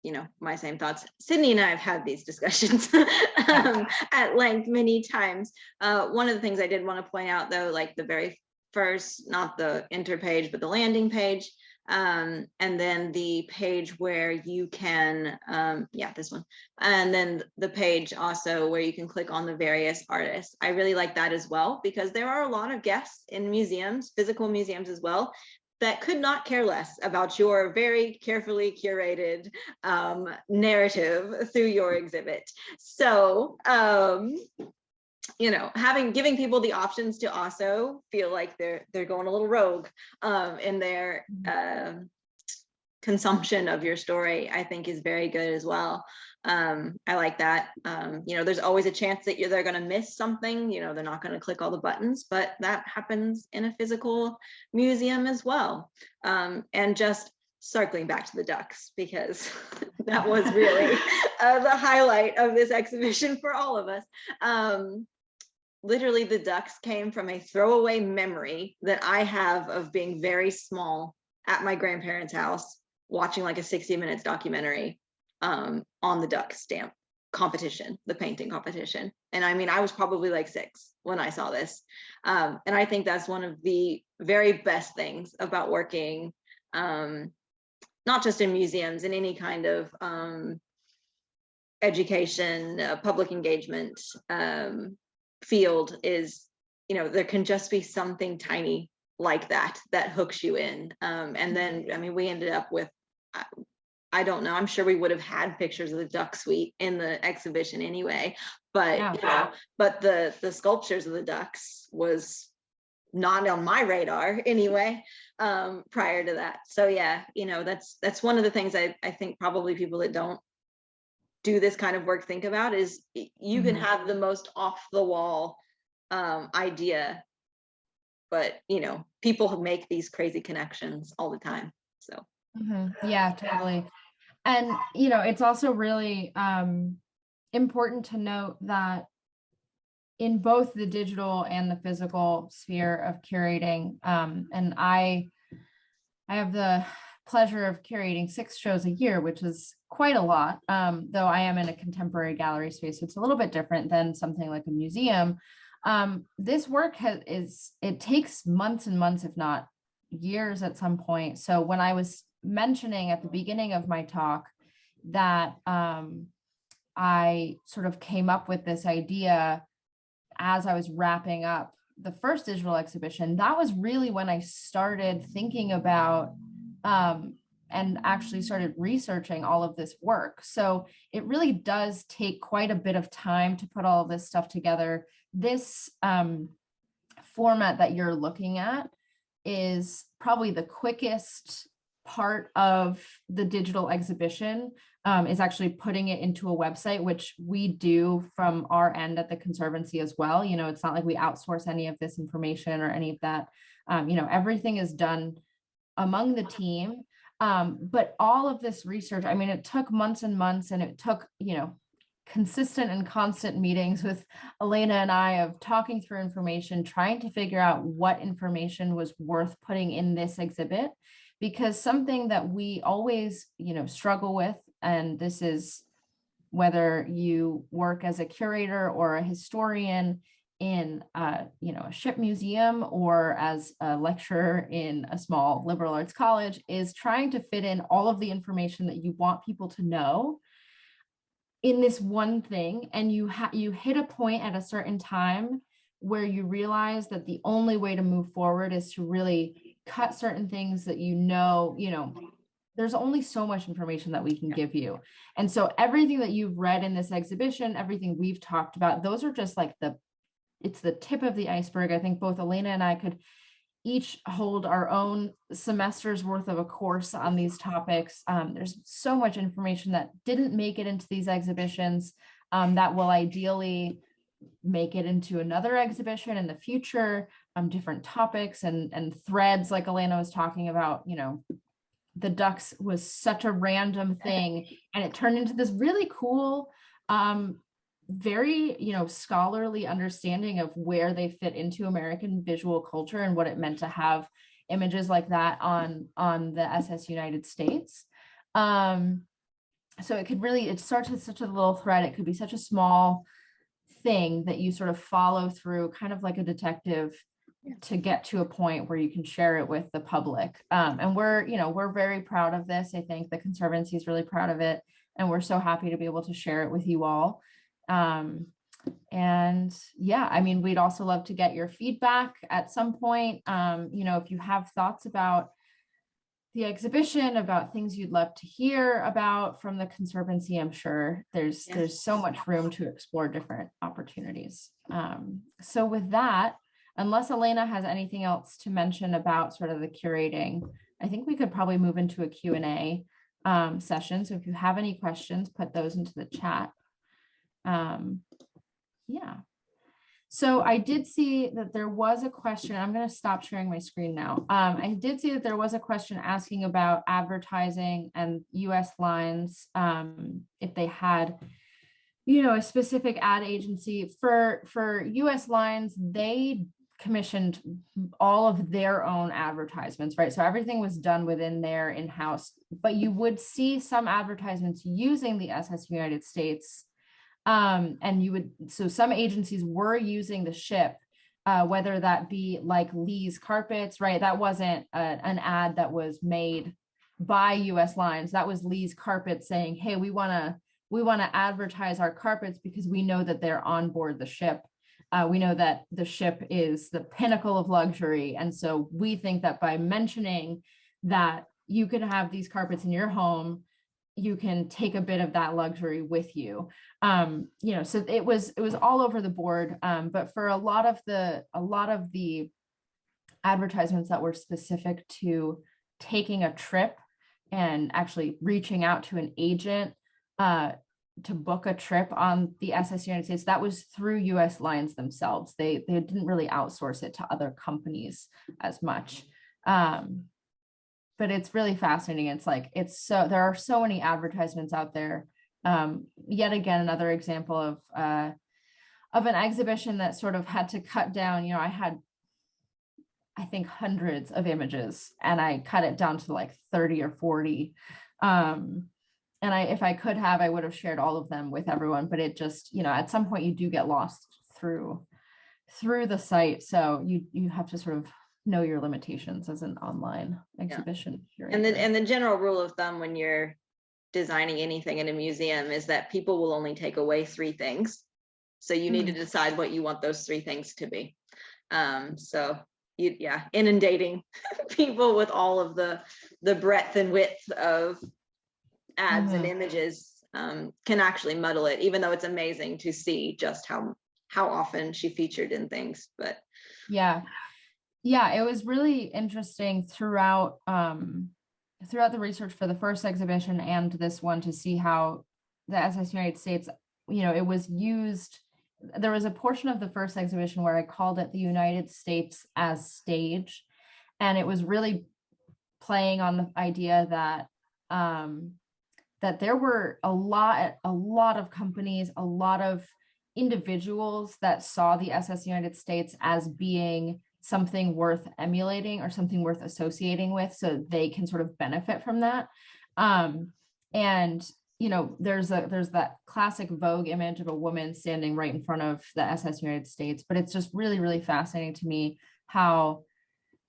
you know, my same thoughts. Sydney and I have had these discussions at length many times. One of the things I did want to point out, though, like the very first, not the interpage, but the landing page, and then the page where you can, yeah, this one, and then the page also where you can click on the various artists. I really like that as well, because there are a lot of guests in museums, physical museums as well, that could not care less about your very carefully curated narrative through your exhibit. So, you know, giving people the options to also feel like they're going a little rogue in their consumption of your story, I think is very good as well. I like that. You know, there's always a chance that they're going to miss something. You know, they're not going to click all the buttons, but that happens in a physical museum as well. And just circling back to the ducks, because that was really the highlight of this exhibition for all of us. Literally, the ducks came from a throwaway memory that I have of being very small at my grandparents' house, watching like a 60 Minutes documentary on the duck stamp competition, the painting competition. And I mean, I was probably like 6 when I saw this. And I think that's one of the very best things about working, not just in museums, in any kind of education, public engagement field, is, you know, there can just be something tiny like that hooks you in. And then, I mean, we ended up with, I don't know, I'm sure we would have had pictures of the duck suite in the exhibition anyway, but yeah. You know, but the sculptures of the ducks was not on my radar anyway, prior to that. So yeah, you know, that's one of the things I think probably people that don't do this kind of work think about, is you can have the most off the wall idea, but you know, people make these crazy connections all the time. So yeah, totally. And you know, it's also really important to note that in both the digital and the physical sphere of curating, and I have the pleasure of curating 6 shows a year, which is quite a lot, though I am in a contemporary gallery space, so it's a little bit different than something like a museum. This work it takes months and months, if not years at some point. So when I was mentioning at the beginning of my talk that I sort of came up with this idea as I was wrapping up the first digital exhibition, that was really when I started thinking about and actually started researching all of this work. So it really does take quite a bit of time to put all of this stuff together. This format that you're looking at is probably the quickest part of the digital exhibition, is actually putting it into a website, which we do from our end at the Conservancy as well. You know, it's not like we outsource any of this information or any of that. You know, everything is done among the team. But all of this research, I mean, it took months and months, and it took, consistent and constant meetings with Elena and I of talking through information, trying to figure out what information was worth putting in this exhibit, because something that we always, struggle with, and this is whether you work as a curator or a historian in a ship museum or as a lecturer in a small liberal arts college, is trying to fit in all of the information that you want people to know in this one thing. And you hit a point at a certain time where you realize that the only way to move forward is to really cut certain things that there's only so much information that we can give you. And so everything that you've read in this exhibition, everything we've talked about, those are just like it's the tip of the iceberg. I think both Elena and I could each hold our own semester's worth of a course on these topics. There's so much information that didn't make it into these exhibitions that will ideally make it into another exhibition in the future, different topics and threads, like Elena was talking about. The ducks was such a random thing, and it turned into this really cool, very, scholarly understanding of where they fit into American visual culture and what it meant to have images like that on the SS United States. So it starts with such a little thread. It could be such a small thing that you sort of follow through, kind of like a detective, to get to a point where you can share it with the public. And we're very proud of this. I think the Conservancy is really proud of it, and we're so happy to be able to share it with you all. And yeah, I mean, we'd also love to get your feedback at some point. If you have thoughts about the exhibition, about things you'd love to hear about from the Conservancy, I'm sure there's so much room to explore different opportunities. So with that, unless Elena has anything else to mention about sort of the curating, I think we could probably move into a Q&A session. So if you have any questions, put those into the chat. Yeah. So I did see that there was a question. I'm going to stop sharing my screen now. I did see that there was a question asking about advertising and US Lines, if they had, a specific ad agency. For US Lines, they commissioned all of their own advertisements, right? So everything was done within their in-house, but you would see some advertisements using the SS United States. So some agencies were using the ship, whether that be like Lee's Carpets, right? That wasn't an ad that was made by US Lines. That was Lee's Carpets saying, hey, we want to advertise our carpets because we know that they're on board the ship. We know that the ship is the pinnacle of luxury. And so we think that by mentioning that you can have these carpets in your home, you can take a bit of that luxury with you. So it was all over the board. But for a lot of the advertisements that were specific to taking a trip and actually reaching out to an agent to book a trip on the SS United States, that was through US Lines themselves. They didn't really outsource it to other companies as much. But it's really fascinating. There are so many advertisements out there. Yet again, another example of an exhibition that sort of had to cut down. I had, I think, hundreds of images, and I cut it down to like 30 or 40. And if I could have, I would have shared all of them with everyone, but it just, at some point you do get lost through the site. So you have to sort of know your limitations as an online exhibition. And the general rule of thumb when you're designing anything in a museum is that people will only take away 3 things. So you need to decide what you want those 3 things to be. So inundating people with all of the breadth and width of ads and images can actually muddle it, even though it's amazing to see just how often she featured in things. But yeah, it was really interesting throughout the research for the first exhibition and this one to see how the SS United States, it was used. There was a portion of the first exhibition where I called it the United States as stage, and it was really playing on the idea that that there were a lot of companies, a lot of individuals that saw the SS United States as being something worth emulating or something worth associating with, so they can sort of benefit from that. And you know, there's that classic Vogue image of a woman standing right in front of the SS United States, but it's just really, really fascinating to me how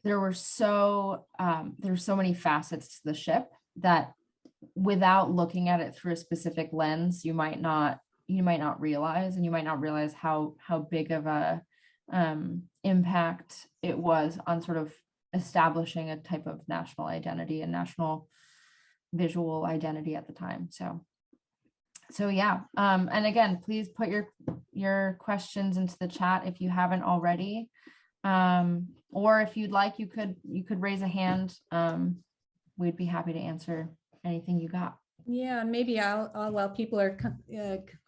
there's so many facets to the ship that without looking at it through a specific lens, you might not realize, and you might not realize how big of a impact it was on sort of establishing a type of national identity and national visual identity at the time. So yeah, and again, please put your questions into the chat if you haven't already, or if you'd like, you could raise a hand. We'd be happy to answer anything you got. Yeah, and maybe I'll while people are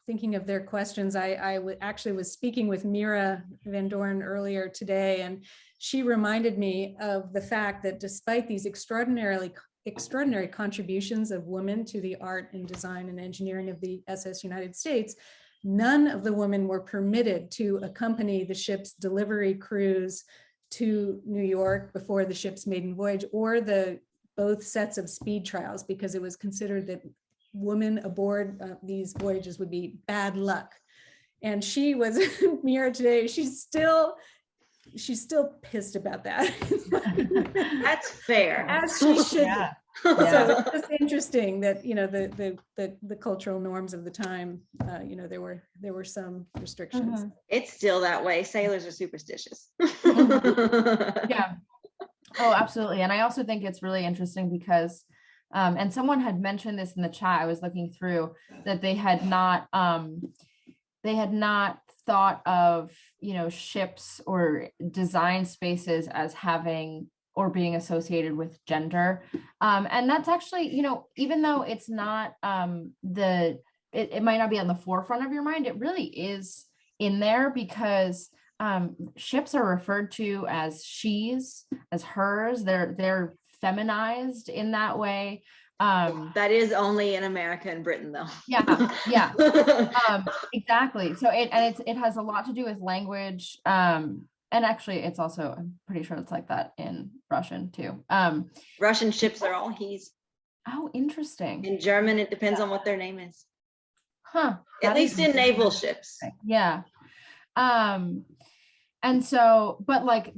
thinking of their questions, I actually was speaking with Mira Van Doren earlier today, and she reminded me of the fact that despite these extraordinary contributions of women to the art and design and engineering of the SS United States, none of the women were permitted to accompany the ship's delivery cruise to New York before the ship's maiden voyage, or both sets of speed trials, because it was considered that women aboard these voyages would be bad luck. And she was Mira today, she's still pissed about that. That's fair. As she should. Yeah. So it's just interesting that, you know, the cultural norms of the time, you know, there were some restrictions. Mm-hmm. It's still that way. Sailors are superstitious. Yeah. Oh, absolutely. And I also think it's really interesting because, and someone had mentioned this in the chat, I was looking through, that they had not thought of, you know, ships or design spaces as having or being associated with gender. And that's actually, you know, even though it's not it might not be on the forefront of your mind, it really is in there, because ships are referred to as she's, as hers. They're feminized in that way. That is only in America and Britain, though. Yeah. Exactly. So it has a lot to do with language. And actually, it's also, I'm pretty sure it's like that in Russian too. Russian ships are all he's. Oh, interesting. In German, it depends on what their name is. Huh. At least in naval ships. Yeah. And so, but like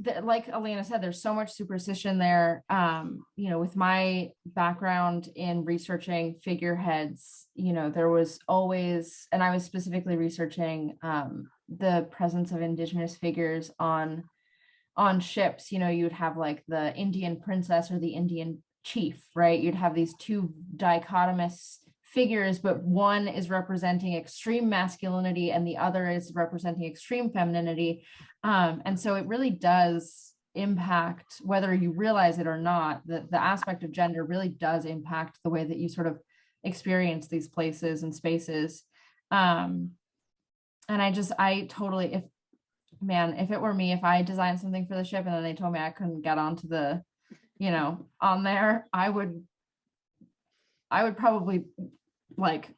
Elena said, there's so much superstition there. You know, with my background in researching figureheads, you know, there was always, and I was specifically researching the presence of indigenous figures on ships. You know, you'd have like the Indian princess or the Indian chief, right? You'd have these two dichotomous figures, but one is representing extreme masculinity and the other is representing extreme femininity. And so it really does impact, whether you realize it or not, the aspect of gender really does impact the way that you sort of experience these places and spaces. And I totally, if it were me, if I designed something for the ship and then they told me I couldn't get onto the, you know, on there, I would probably like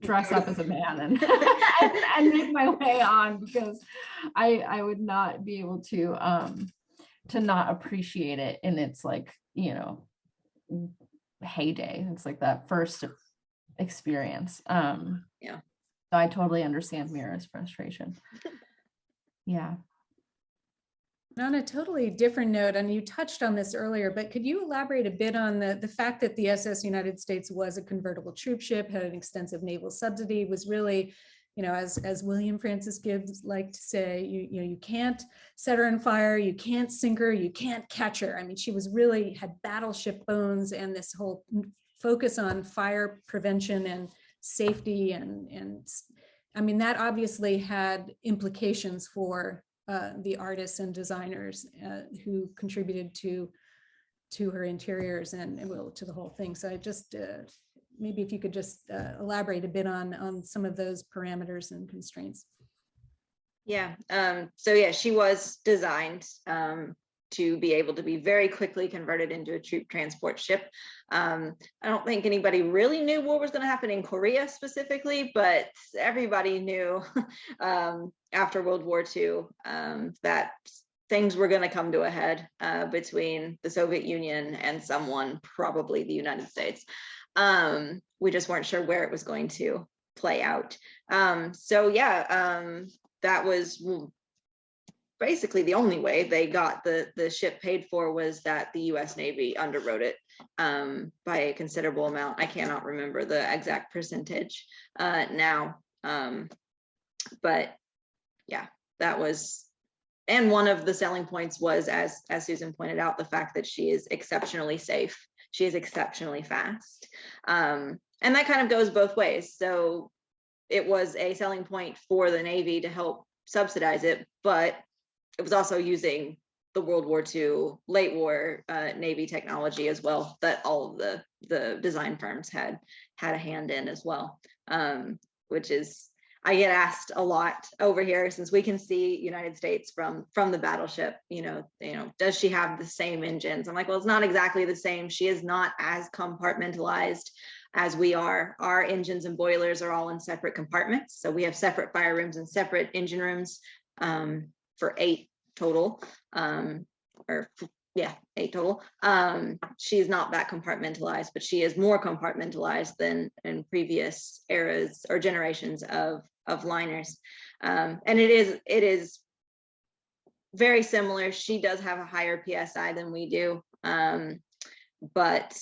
dress up as a man and make my way on, because I would not be able to not appreciate it in its, like, you know, heyday. It's like that first experience. Yeah. So I totally understand Mira's frustration. Yeah. On a totally different note, and you touched on this earlier, but could you elaborate a bit on the fact that the SS United States was a convertible troop ship, had an extensive naval subsidy, was really, you know, as William Francis Gibbs liked to say, you know, you can't set her on fire, you can't sink her, you can't catch her. I mean, she was really had battleship bones, and this whole focus on fire prevention and safety, and I mean, that obviously had implications for the artists and designers who contributed to her interiors and well, to the whole thing. So I just maybe if you could just elaborate a bit on some of those parameters and constraints. Yeah. So yeah, she was designed to be able to be very quickly converted into a troop transport ship. I don't think anybody really knew what was going to happen in Korea specifically, but everybody knew after World War II that things were going to come to a head between the Soviet Union and someone, probably the United States. We just weren't sure where it was going to play out. So yeah, that was basically the only way they got the ship paid for, was that the US Navy underwrote it by a considerable amount. I cannot remember the exact percentage now, but yeah, that was, and one of the selling points was, as Susan pointed out, the fact that she is exceptionally safe. She is exceptionally fast. And that kind of goes both ways. So it was a selling point for the Navy to help subsidize it, but it was also using the World War II, late war Navy technology as well, that all of the design firms had a hand in as well, which is, I get asked a lot over here, since we can see United States from the battleship, does she have the same engines? I'm like, well, it's not exactly the same. She is not as compartmentalized as we are. Our engines and boilers are all in separate compartments. So we have separate fire rooms and separate engine rooms for 8 total, 8 total. She's not that compartmentalized, but she is more compartmentalized than in previous eras or generations of liners. And it is very similar. She does have a higher PSI than we do, but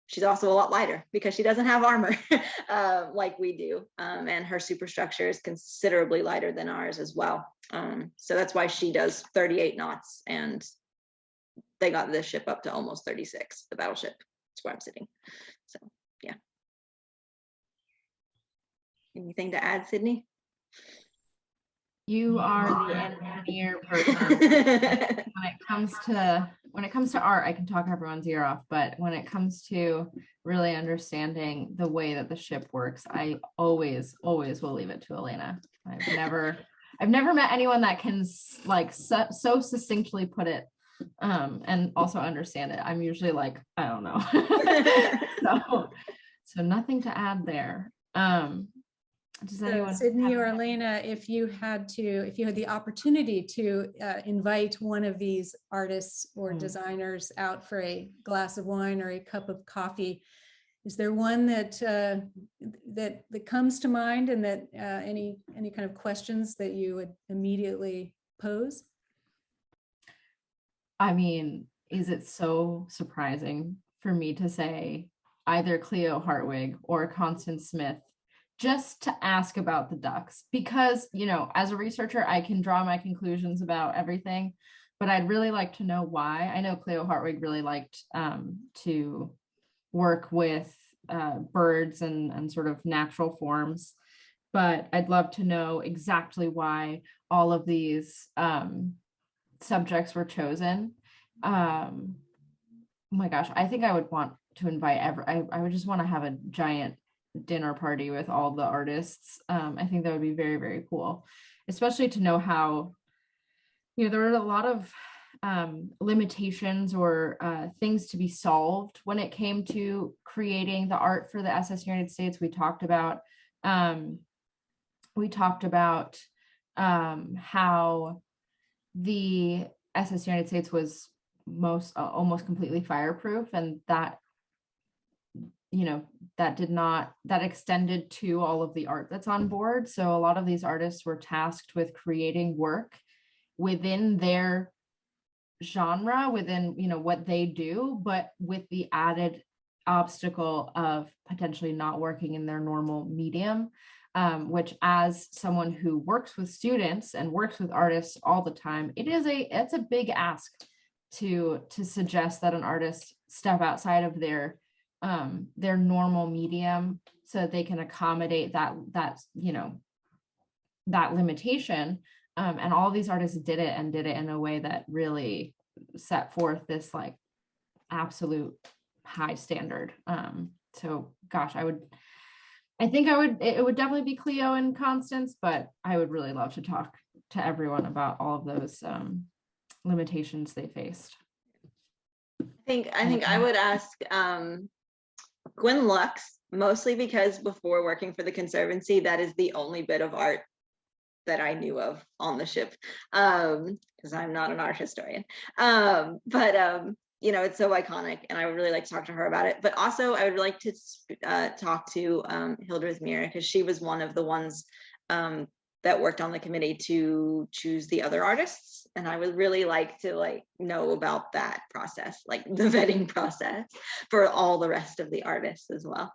she's also a lot lighter because she doesn't have armor like we do, and her superstructure is considerably lighter than ours as well. So that's why she does 38 knots, and they got this ship up to almost 36, the battleship. That's where I'm sitting. So yeah. Anything to add, Sydney? You are the engineer person. When it comes to art, I can talk everyone's ear off, but when it comes to really understanding the way that the ship works, I always will leave it to Elena. I've never met anyone that can so succinctly put it and also understand it. I'm usually like, I don't know. so nothing to add there. Does anyone Sydney or Elena, if you had the opportunity to invite one of these artists or designers out for a glass of wine or a cup of coffee, is there one that comes to mind, and that any kind of questions that you would immediately pose? I mean, is it so surprising for me to say either Cleo Hartwig or Constance Smith, just to ask about the ducks? Because, as a researcher, I can draw my conclusions about everything, but I'd really like to know why. I know Cleo Hartwig really liked to work with birds and sort of natural forms, but I'd love to know exactly why all of these subjects were chosen. Oh my gosh, I think I would want to invite I would just want to have a giant dinner party with all the artists. I think that would be very, very cool, especially to know how, there were a lot of limitations or things to be solved when it came to creating the art for the SS United States. We talked about how the SS United States was almost completely fireproof, and that that extended to all of the art that's on board. So a lot of these artists were tasked with creating work within their genre, within what they do, but with the added obstacle of potentially not working in their normal medium, which, as someone who works with students and works with artists all the time, it's a big ask to suggest that an artist step outside of their normal medium so that they can accommodate that limitation. And all these artists did it in a way that really set forth this absolute high standard. So gosh, it would definitely be Cleo and Constance, but I would really love to talk to everyone about all of those limitations they faced. I think I would ask Gwen Lux, mostly because before working for the Conservancy, that is the only bit of art that I knew of on the ship, because I'm not an art historian. You know, it's so iconic, and I would really like to talk to her about it. But also, I would like to talk to Hildreth Mira, because she was one of the ones that worked on the committee to choose the other artists, and I would really like to know about that process, like the vetting process for all the rest of the artists as well.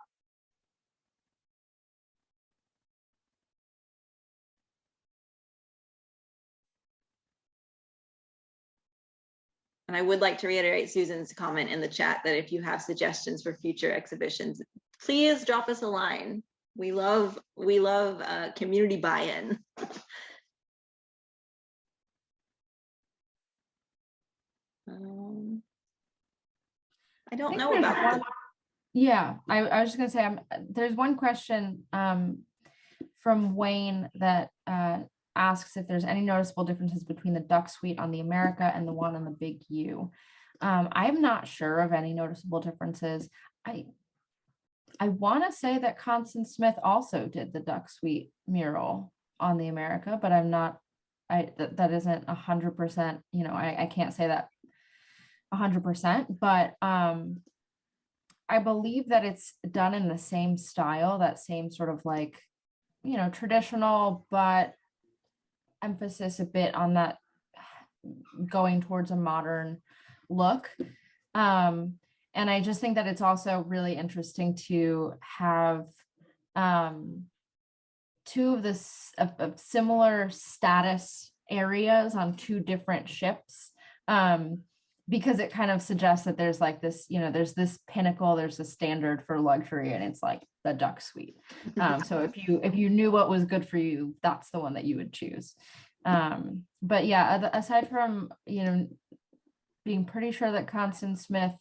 And I would like to reiterate Susan's comment in the chat that if you have suggestions for future exhibitions, please drop us a line. We love community buy-in. I don't know about that. Yeah, I was just gonna say, there's one question from Wayne that asks if there's any noticeable differences between the duck suite on the America and the one on the Big U. I'm not sure of any noticeable differences. I want to say that Constance Smith also did the duck suite mural on the America, but I'm not, that isn't 100%, you know, I can't say that 100%, but I believe that it's done in the same style, that same sort of like, you know, traditional, but emphasis a bit on that going towards a modern look. And I just think that it's also really interesting to have two of this of similar status areas on two different ships, because it kind of suggests that there's like this, you know, there's this pinnacle, there's a standard for luxury, and it's like the duck suite. So if you knew what was good for you, that's the one that you would choose. But yeah, aside from, you know, being pretty sure that Constance Smith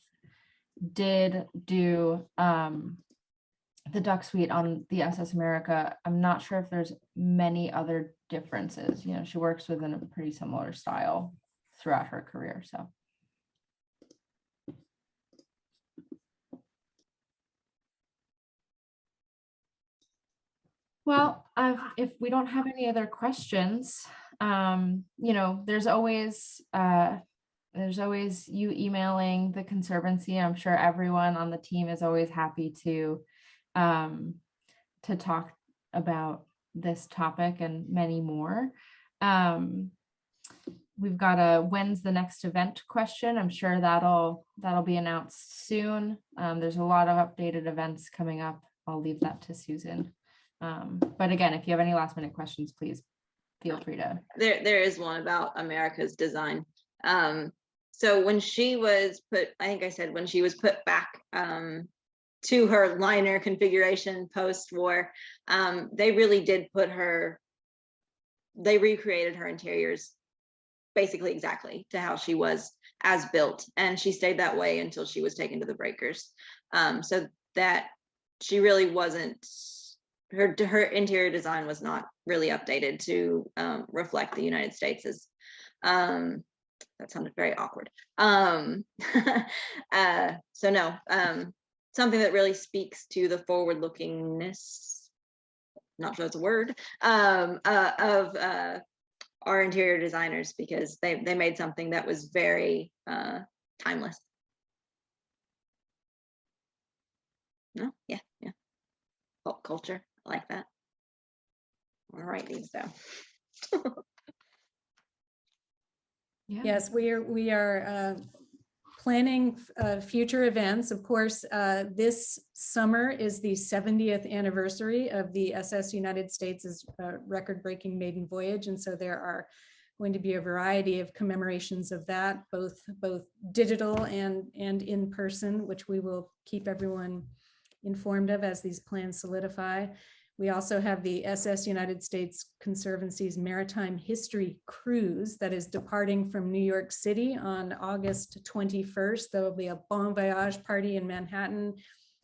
did do the duck suite on the SS America, I'm not sure if there's many other differences. You know, she works within a pretty similar style throughout her career. So well, if we don't have any other questions, you know, there's always you emailing the Conservancy. I'm sure everyone on the team is always happy to talk about this topic and many more. We've got a when's the next event question. I'm sure that'll be announced soon. There's a lot of updated events coming up. I'll leave that to Susan. But again, if you have any last minute questions, please feel free to. There is one about America's design. So when she was put, I think I said when she was put back to her liner configuration post-war, they really did put her, they recreated her interiors basically exactly to how she was as built, and she stayed that way until she was taken to the breakers. So that she really wasn't, her interior design was not really updated to reflect the United States as that sounded very awkward. So no, something that really speaks to the forward-lookingness, not sure that's a word, of our interior designers, because they made something that was very timeless. No, yeah. Pop culture, I like that. I'll write these down. Yeah. Yes, we are planning future events. Of course, this summer is the 70th anniversary of the SS United States' record-breaking maiden voyage, and so there are going to be a variety of commemorations of that, both digital and in person, which we will keep everyone informed of as these plans solidify. We also have the SS United States Conservancy's Maritime History Cruise that is departing from New York City on August 21st. There will be a bon voyage party in Manhattan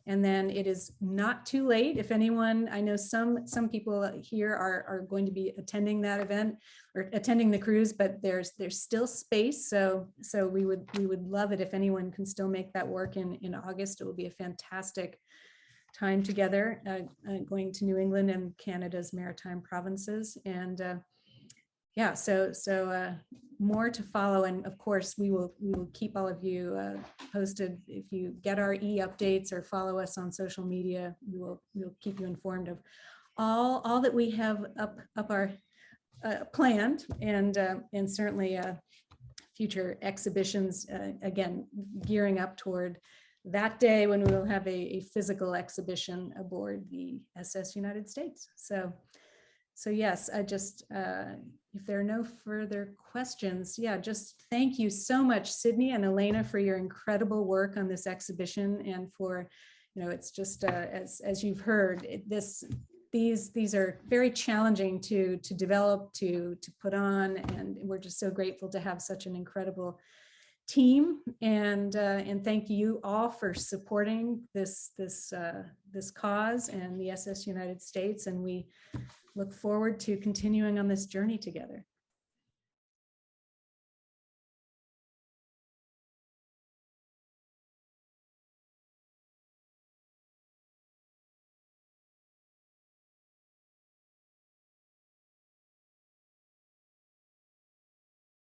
And then it is not too late. If anyone, I know some people here are going to be attending that event or attending the cruise, but there's still space. So we would love it if anyone can still make that work in August. It will be a fantastic time together, going to New England and Canada's maritime provinces. And yeah, so more to follow. And of course, we will keep all of you posted. If you get our e-updates or follow us on social media, we'll keep you informed of all that we have up our planned, and certainly future exhibitions, again, gearing up toward that day when we will have a physical exhibition aboard the SS United States. So yes, I just, if there are no further questions, yeah, just thank you so much, Sydney and Elena, for your incredible work on this exhibition, and for, it's just, as you've heard, these are very challenging to develop, to put on, and we're just so grateful to have such an incredible team. And thank you all for supporting this cause and the SS United States, and we look forward to continuing on this journey together.